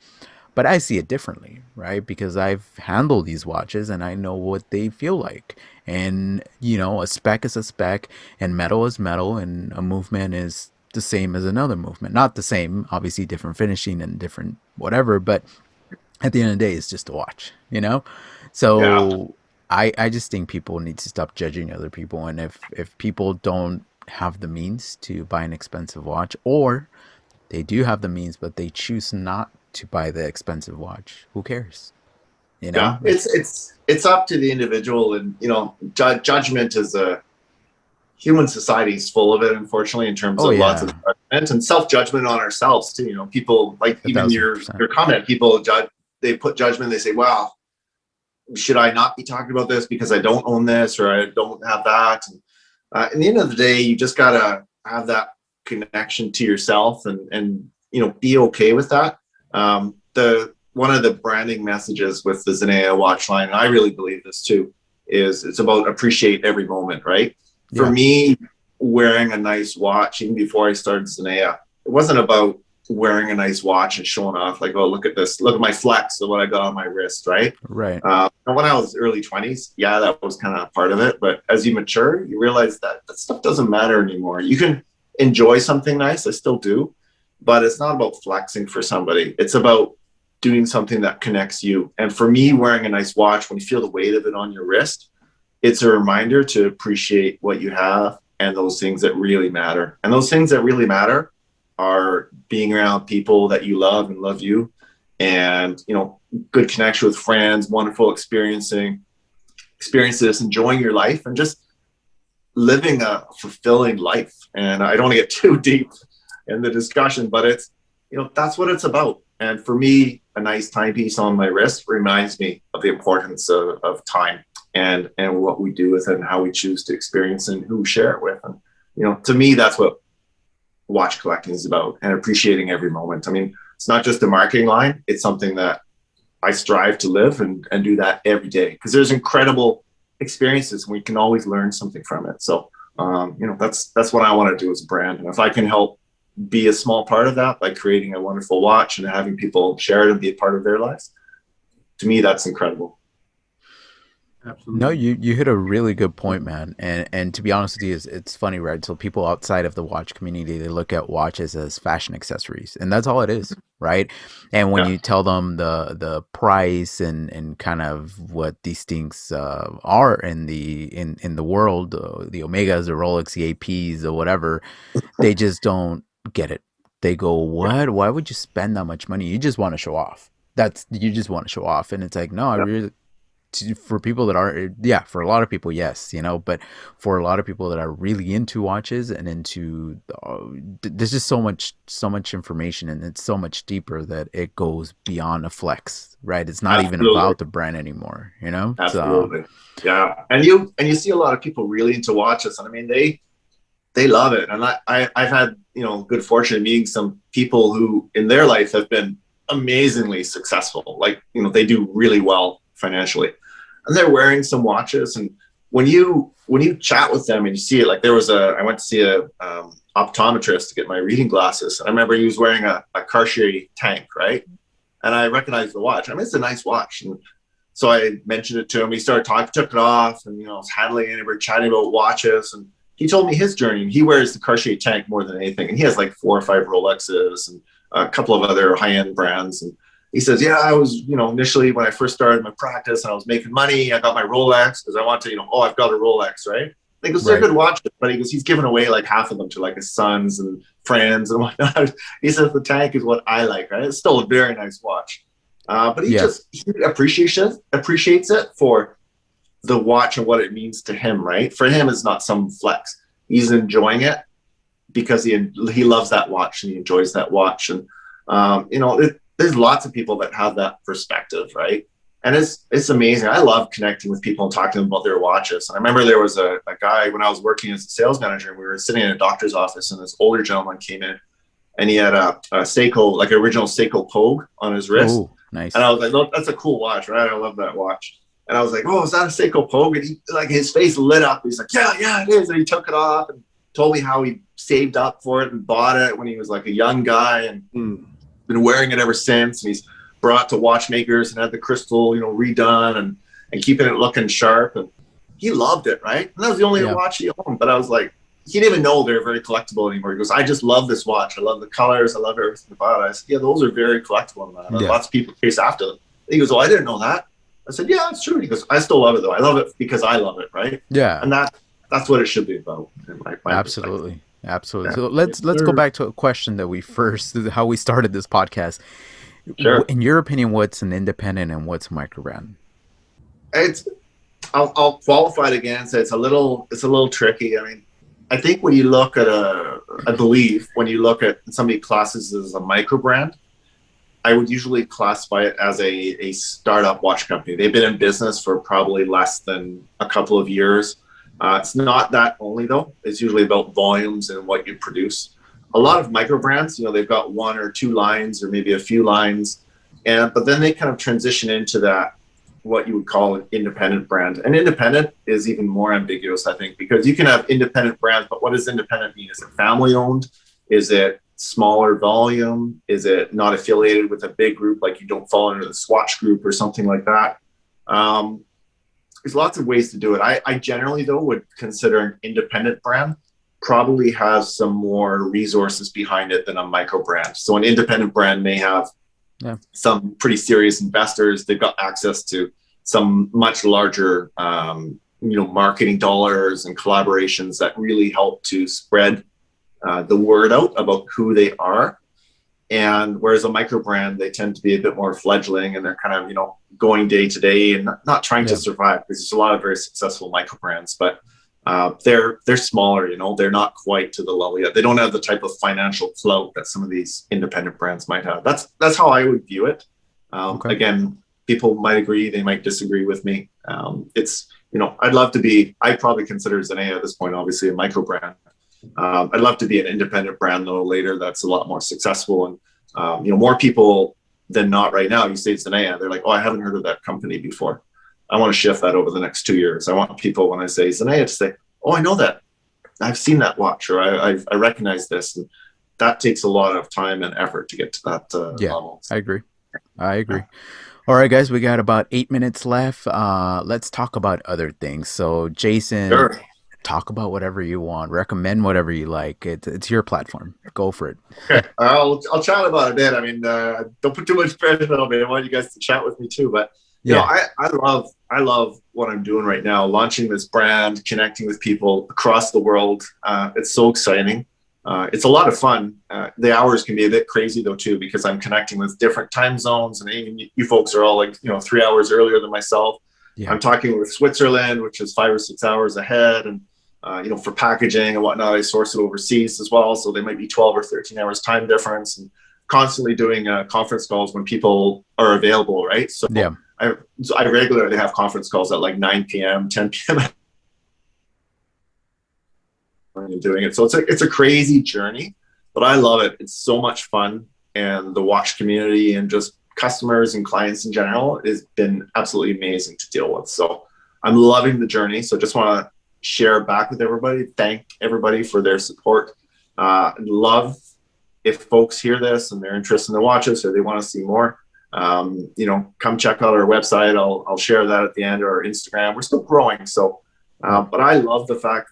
A: But I see it differently, right? Because I've handled these watches and I know what they feel like. And, you know, a spec is a spec, and metal is metal, and a movement is the same as another movement. Not the same, obviously different finishing and different whatever, but at the end of the day, it's just a watch, you know? So I just think people need to stop judging other people. And if people don't have the means to buy an expensive watch, or they do have the means but they choose not to buy the expensive watch, who cares? You know?
C: Yeah, it's up to the individual, and you know, judgment is a human society is full of it, unfortunately, in terms of lots of judgment and self-judgment on ourselves too. You know, people like even your comment, people judge, they put judgment, they say, well, should I not be talking about this because I don't own this or I don't have that? And at the end of the day, you just gotta have that connection to yourself and you know, be okay with that. One of the branding messages with the Zenea watch line, and I really believe this too, is it's about appreciate every moment, right? For me, wearing a nice watch, even before I started Zenea, it wasn't about wearing a nice watch and showing off like, oh, look at this, look at my flex of what I got on my wrist, right?
A: Right.
C: And when I was early 20s, yeah, that was kind of part of it. But as you mature, you realize that that stuff doesn't matter anymore. You can enjoy something nice, I still do, but it's not about flexing for somebody. It's about doing something that connects you. And for me, wearing a nice watch, when you feel the weight of it on your wrist, it's a reminder to appreciate what you have and those things that really matter. And those things that really matter are being around people that you love and love you, and, you know, good connection with friends, wonderful experiences, enjoying your life, and just living a fulfilling life. And I don't want to get too deep in the discussion, but it's, you know, that's what it's about. And for me, a nice timepiece on my wrist reminds me of the importance of time and what we do with it and how we choose to experience and who we share it with. And, you know, to me, that's what watch collecting is about, and appreciating every moment. I mean, it's not just a marketing line. It's something that I strive to live and do that every day, because there's incredible experiences and we can always learn something from it. So, you know, that's what I want to do as a brand. And if I can help be a small part of that by creating a wonderful watch and having people share it and be a part of their lives, to me, that's incredible.
B: Absolutely.
A: No, you hit a really good point, man. And to be honest with you, it's funny, right? So people outside of the watch community, they look at watches as fashion accessories, and that's all it is, right? And when you tell them the price and kind of what these things are in the world, the Omegas, the Rolex, the APs, or whatever, they just don't get it. They go, "What? Why would you spend that much money? You just want to show off. You just want to show off." And it's like, no, I really. For people that are, for a lot of people, yes, you know, but for a lot of people that are really into watches and into, there's just so much information, and it's so much deeper that it goes beyond a flex, right? It's not even about the brand anymore, you know?
C: Absolutely. So, yeah. And you see a lot of people really into watches, and I mean, they love it. And I've had, you know, good fortune of meeting some people who in their life have been amazingly successful. Like, you know, they do really well financially, and they're wearing some watches. And when you chat with them and you see it, like I went to see a optometrist to get my reading glasses. And I remember he was wearing a Cartier tank, right? And I recognized the watch. I mean, it's a nice watch. And so I mentioned it to him. He started talking, took it off, and, you know, I was handling it, and we were chatting about watches. And he told me his journey. And he wears the Cartier tank more than anything. And he has like 4 or 5 Rolexes and a couple of other high-end brands. And he says, yeah, I was, you know, initially when I first started my practice and I was making money, I got my Rolex because I want to, you know, oh, I've got a Rolex, right? He goes, they're good watches, but he goes, he's given away like half of them to like his sons and friends and whatnot. He says the tank is what I like, right? It's still a very nice watch. But he appreciates it for the watch and what it means to him, right? For him, it's not some flex. He's enjoying it because he loves that watch and he enjoys that watch. And, you know, there's lots of people that have that perspective, right? And it's amazing. I love connecting with people and talking to them about their watches. And I remember there was a guy when I was working as a sales manager, and we were sitting in a doctor's office, and this older gentleman came in, and he had a Seiko, like an original Seiko Pogue on his wrist.
A: Oh, nice.
C: And I was like, look, that's a cool watch, right? I love that watch. And I was like, oh, is that a Seiko Pogue? And he, like, his face lit up. He's like, yeah, it is. And he took it off and told me how he saved up for it and bought it when he was like a young guy, and been wearing it ever since. And he's brought to watchmakers and had the crystal, you know, redone and keeping it looking sharp. And he loved it, right? And that was the only watch he owned. But I was like, he didn't even know they're very collectible anymore. He goes, I just love this watch. I love the colors. I love everything about it. I said, yeah, those are very collectible, man. Lots of people chase after them. He goes, oh, I didn't know that. I said, yeah, it's true. He goes, I still love it though. I love it because I love it, right? Yeah. And that's what it should be about.
A: Absolutely. Absolutely. So let's go back to a question that how we started this podcast. Sure. In your opinion, what's an independent and what's a microbrand?
C: I'll qualify it again. So it's a little tricky. I mean, I think when you look at when you look at somebody classes as a microbrand, I would usually classify it as a startup watch company. They've been in business for probably less than a couple of years. It's not that only though. It's usually about volumes and what you produce. A lot of microbrands, you know, they've got 1 or 2 lines or maybe a few lines, but then they kind of transition into that what you would call an independent brand. And independent is even more ambiguous, I think, because you can have independent brands, but what does independent mean? Is it family owned? Is it smaller volume? Is it not affiliated with a big group, like you don't fall into the Swatch group or something like that? There's lots of ways to do it. I generally, though, would consider an independent brand probably has some more resources behind it than a micro brand. So an independent brand may have some pretty serious investors. They've got access to some much larger, marketing dollars and collaborations that really help to spread the word out about who they are. And whereas a micro brand, they tend to be a bit more fledgling, and they're kind of, going day to day and not trying to survive, because there's a lot of very successful micro brands, but they're smaller, they're not quite to the level yet. They don't have the type of financial flow that some of these independent brands might have. That's how I would view it. Again, people might agree, they might disagree with me. I'd probably consider Zenea at this point, obviously a micro brand. I'd love to be an independent brand though later that's a lot more successful, and more people than not right now, you say Zenea, they're like, oh, I haven't heard of that company before. I want to shift that over the next 2 years. I want people, when I say Zenea, to say, oh, I know that. I've seen that watch, or I recognize this. And that takes a lot of time and effort to get to that level.
A: I agree. All right, guys, we got about 8 minutes left. Let's talk about other things. So, Jason,
C: sure.
A: Talk about whatever you want. Recommend whatever you like. It's your platform. Go for it.
C: Okay. I'll chat about it a bit. I mean, don't put too much pressure on me. I want you guys to chat with me too. But I love what I'm doing right now. Launching this brand, connecting with people across the world. It's so exciting. It's a lot of fun. The hours can be a bit crazy though too, because I'm connecting with different time zones, and even you folks are all like 3 hours earlier than myself. Yeah. I'm talking with Switzerland, which is 5 or 6 hours ahead, and for packaging and whatnot, I source it overseas as well. So they might be 12 or 13 hours time difference, and constantly doing conference calls when people are available, right? So I regularly have conference calls at like 9 p.m., 10 p.m. doing it. So it's a crazy journey, but I love it. It's so much fun, and the watch community and just customers and clients in general has been absolutely amazing to deal with. So I'm loving the journey. So just want to share back with everybody. Thank everybody for their support. Love if folks hear this and they're interested in the watches or they want to see more, come check out our website. I'll share that at the end, or our Instagram. We're still growing. So, but I love the fact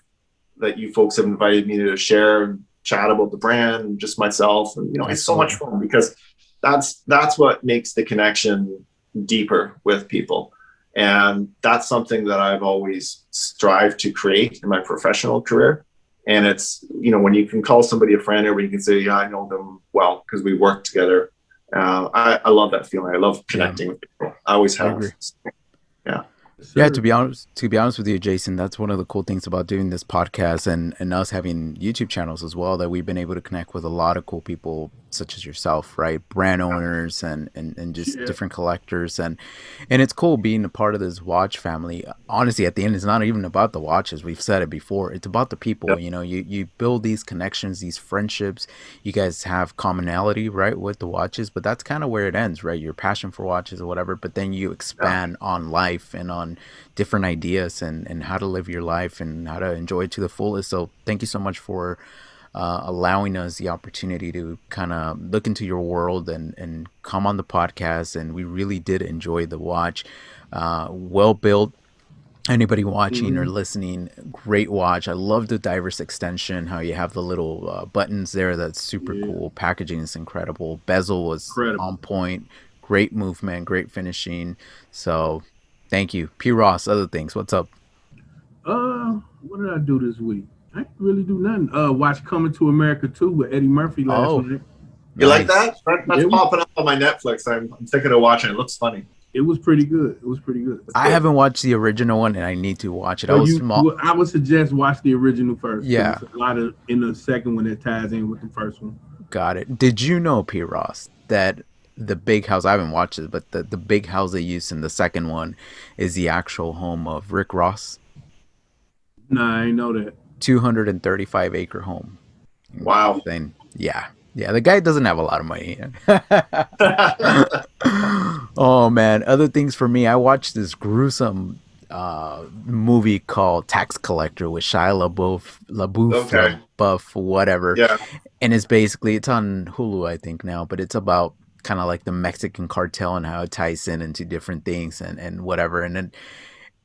C: that you folks have invited me to share and chat about the brand and just myself. And, it's so much fun, because that's what makes the connection deeper with people. And that's something that I've always strived to create in my professional career. And it's, when you can call somebody a friend, or when you can say, yeah, I know them well because we work together. I love that feeling. I love connecting with people. I always have. Yeah.
A: Yeah, to be honest with you, Jason, that's one of the cool things about doing this podcast and us having YouTube channels as well, that we've been able to connect with a lot of cool people such as yourself, right? Brand owners and just different collectors, and it's cool being a part of this watch family. Honestly, at the end, it's not even about the watches. We've said it before. It's about the people. You build these connections, these friendships. You guys have commonality, right, with the watches, but that's kind of where it ends, right? Your passion for watches or whatever, but then you expand on life and on different ideas and how to live your life and how to enjoy it to the fullest. So thank you so much for allowing us the opportunity to kind of look into your world and come on the podcast. And we really did enjoy the watch. Well built. Anybody watching or listening, great watch. I love the diverse extension, how you have the little buttons there. That's super cool. Packaging is incredible. Bezel was on point. Great movement, great finishing. So thank you. P. Ross, other things. What's up?
B: What did I do this week? I didn't really do nothing. Watch Coming to America 2 with Eddie Murphy last night.
C: You like that? That's popping up on my Netflix. I'm thinking of watching it. It looks funny.
B: It was pretty good.
A: I haven't watched the original one, and I need to watch it.
B: I would suggest watch the original first.
A: Yeah.
B: There's a lot in the second one that ties in with the first one.
A: Got it. Did you know, P. Ross, that the big house, I haven't watched it, but the big house they used in the second one is the actual home of Rick Ross?
B: No, I didn't know that.
A: 235-acre home.
C: Wow.
A: Yeah, the guy doesn't have a lot of money. Oh man, other things for me. I watched this gruesome movie called Tax Collector with
C: Okay.
A: LaBeouf, whatever.
C: Yeah.
A: And it's on Hulu, I think now, but it's about kind of like the Mexican cartel and how it ties in into different things and whatever. And then,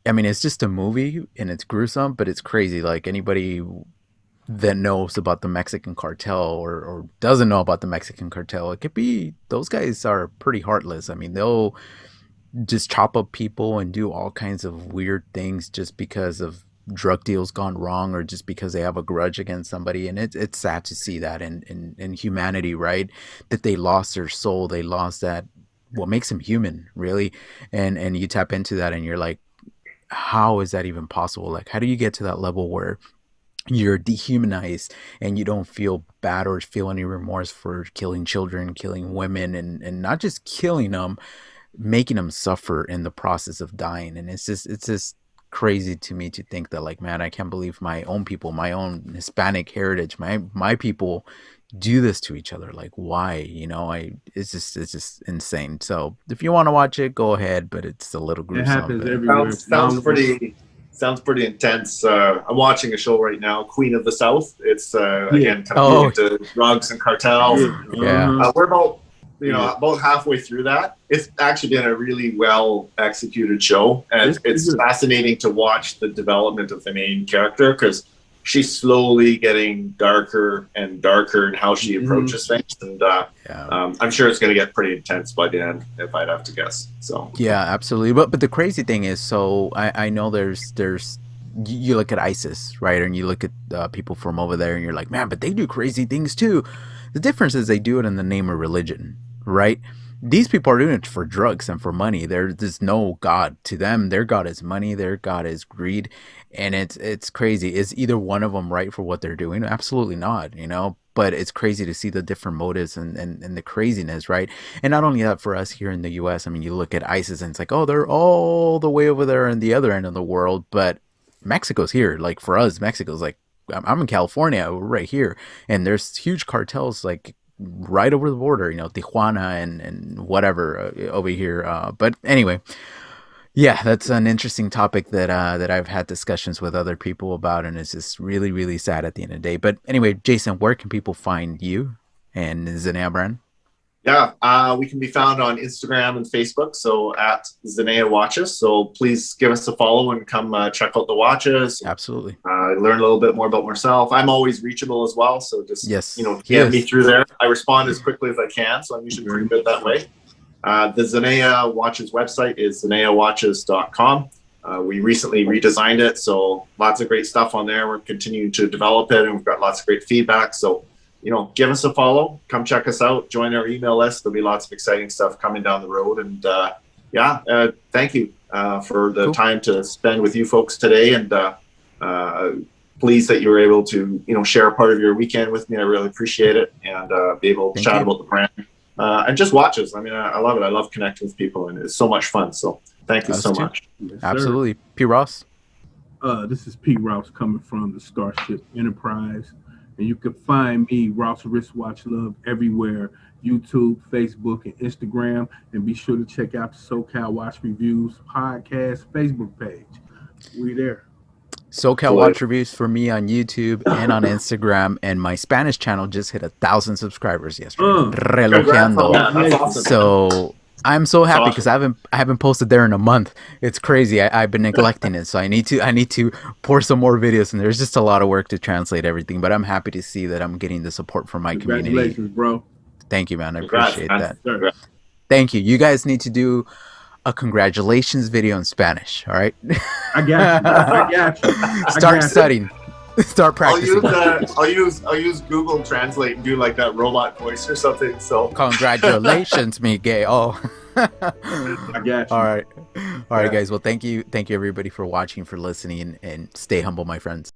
A: I mean, it's just a movie and it's gruesome, but it's crazy. Like anybody that knows about the Mexican cartel or doesn't know about the Mexican cartel, it could be those guys are pretty heartless. I mean, they'll just chop up people and do all kinds of weird things just because of drug deals gone wrong or just because they have a grudge against somebody. And it's sad to see that in humanity, right? That they lost their soul, they lost that what makes them human, really. And you tap into that and you're like, how is that even possible? Like, how do you get to that level where you're dehumanized and you don't feel bad or feel any remorse for killing children, killing women, and not just killing them, making them suffer in the process of dying? And it's just crazy to me to think that, like, man, I can't believe my own people, my own Hispanic heritage, my people do this to each other. Like, why? It's just insane. So if you want to watch it, go ahead, but it's a little
B: It
A: gruesome.
B: happens everywhere.
C: Sounds pretty intense. I'm watching a show right now, Queen of the South. It's again kind
A: Oh.
C: of into drugs and cartels.
A: Yeah.
C: We're about halfway through that. It's actually been a really well executed show, and it's fascinating to watch the development of the main character because she's slowly getting darker and darker in how she approaches things, and I'm sure it's going to get pretty intense by the end, if I'd have to guess. So
A: Yeah, absolutely. But the crazy thing is, so I know there's you look at ISIS, right, and you look at people from over there, and you're like, man, but they do crazy things too. The difference is they do it in the name of religion, right? These people are doing it for drugs and for money. There's no God to them. Their God is money. Their God is greed, and it's crazy. Is either one of them right for what they're doing? Absolutely not. But it's crazy to see the different motives and the craziness, right? And not only that, for us here in the U.S., I mean, you look at ISIS and it's like, oh, they're all the way over there in the other end of the world, but Mexico's here. Like for us, Mexico's like, I'm in California, we're right here, and there's huge cartels like right over the border, Tijuana and whatever over here. But anyway, yeah, that's an interesting topic that I've had discussions with other people about, and it's just really, really sad at the end of the day. But anyway, Jason, where can people find you and Zenea Brand?
C: Yeah, we can be found on Instagram and Facebook, so at Zenea Watches. So please give us a follow and come check out the watches.
A: Absolutely.
C: Learn a little bit more about myself. I'm always reachable as well, so just get me through there. I respond as quickly as I can, so I'm usually pretty good that way. The Zenea Watches website is zeneawatches.com. We recently redesigned it, so lots of great stuff on there. We're continuing to develop it, and we've got lots of great feedback. So give us a follow, come check us out, join our email list. There'll be lots of exciting stuff coming down the road. And thank you for the time to spend with you folks today. And pleased that you were able to, share a part of your weekend with me. I really appreciate it, and be able to chat about the brand and just watches. I mean, I love it. I love connecting with people, and it's so much fun. So thank you so much.
B: Yes,
A: absolutely. P. Ross.
B: This is P. Ross coming from the Starship Enterprise. And you can find me, Ross Wristwatch Love, everywhere: YouTube, Facebook, and Instagram. And be sure to check out the SoCal Watch Reviews podcast Facebook page. We there.
A: SoCal Watch Reviews for me on YouTube and on Instagram, and my Spanish channel just hit 1,000 subscribers yesterday. Relojeando.
C: That's awesome.
A: So I'm so happy because I haven't posted there in a month. It's crazy. I've been neglecting it, so I need to pour some more videos. And there's just a lot of work to translate everything. But I'm happy to see that I'm getting the support from my community.
B: Congratulations, bro.
A: Thank you, man. I appreciate that.
C: Congrats.
A: Thank you. You guys need to do a congratulations video in Spanish. All right.
B: I got you.
A: Start studying. Start practicing.
C: I'll use Google Translate and do like that robot voice or something. So
A: congratulations, Miguel.
B: I got you.
A: All right, guys. Well, thank you everybody for watching, for listening, and stay humble, my friends.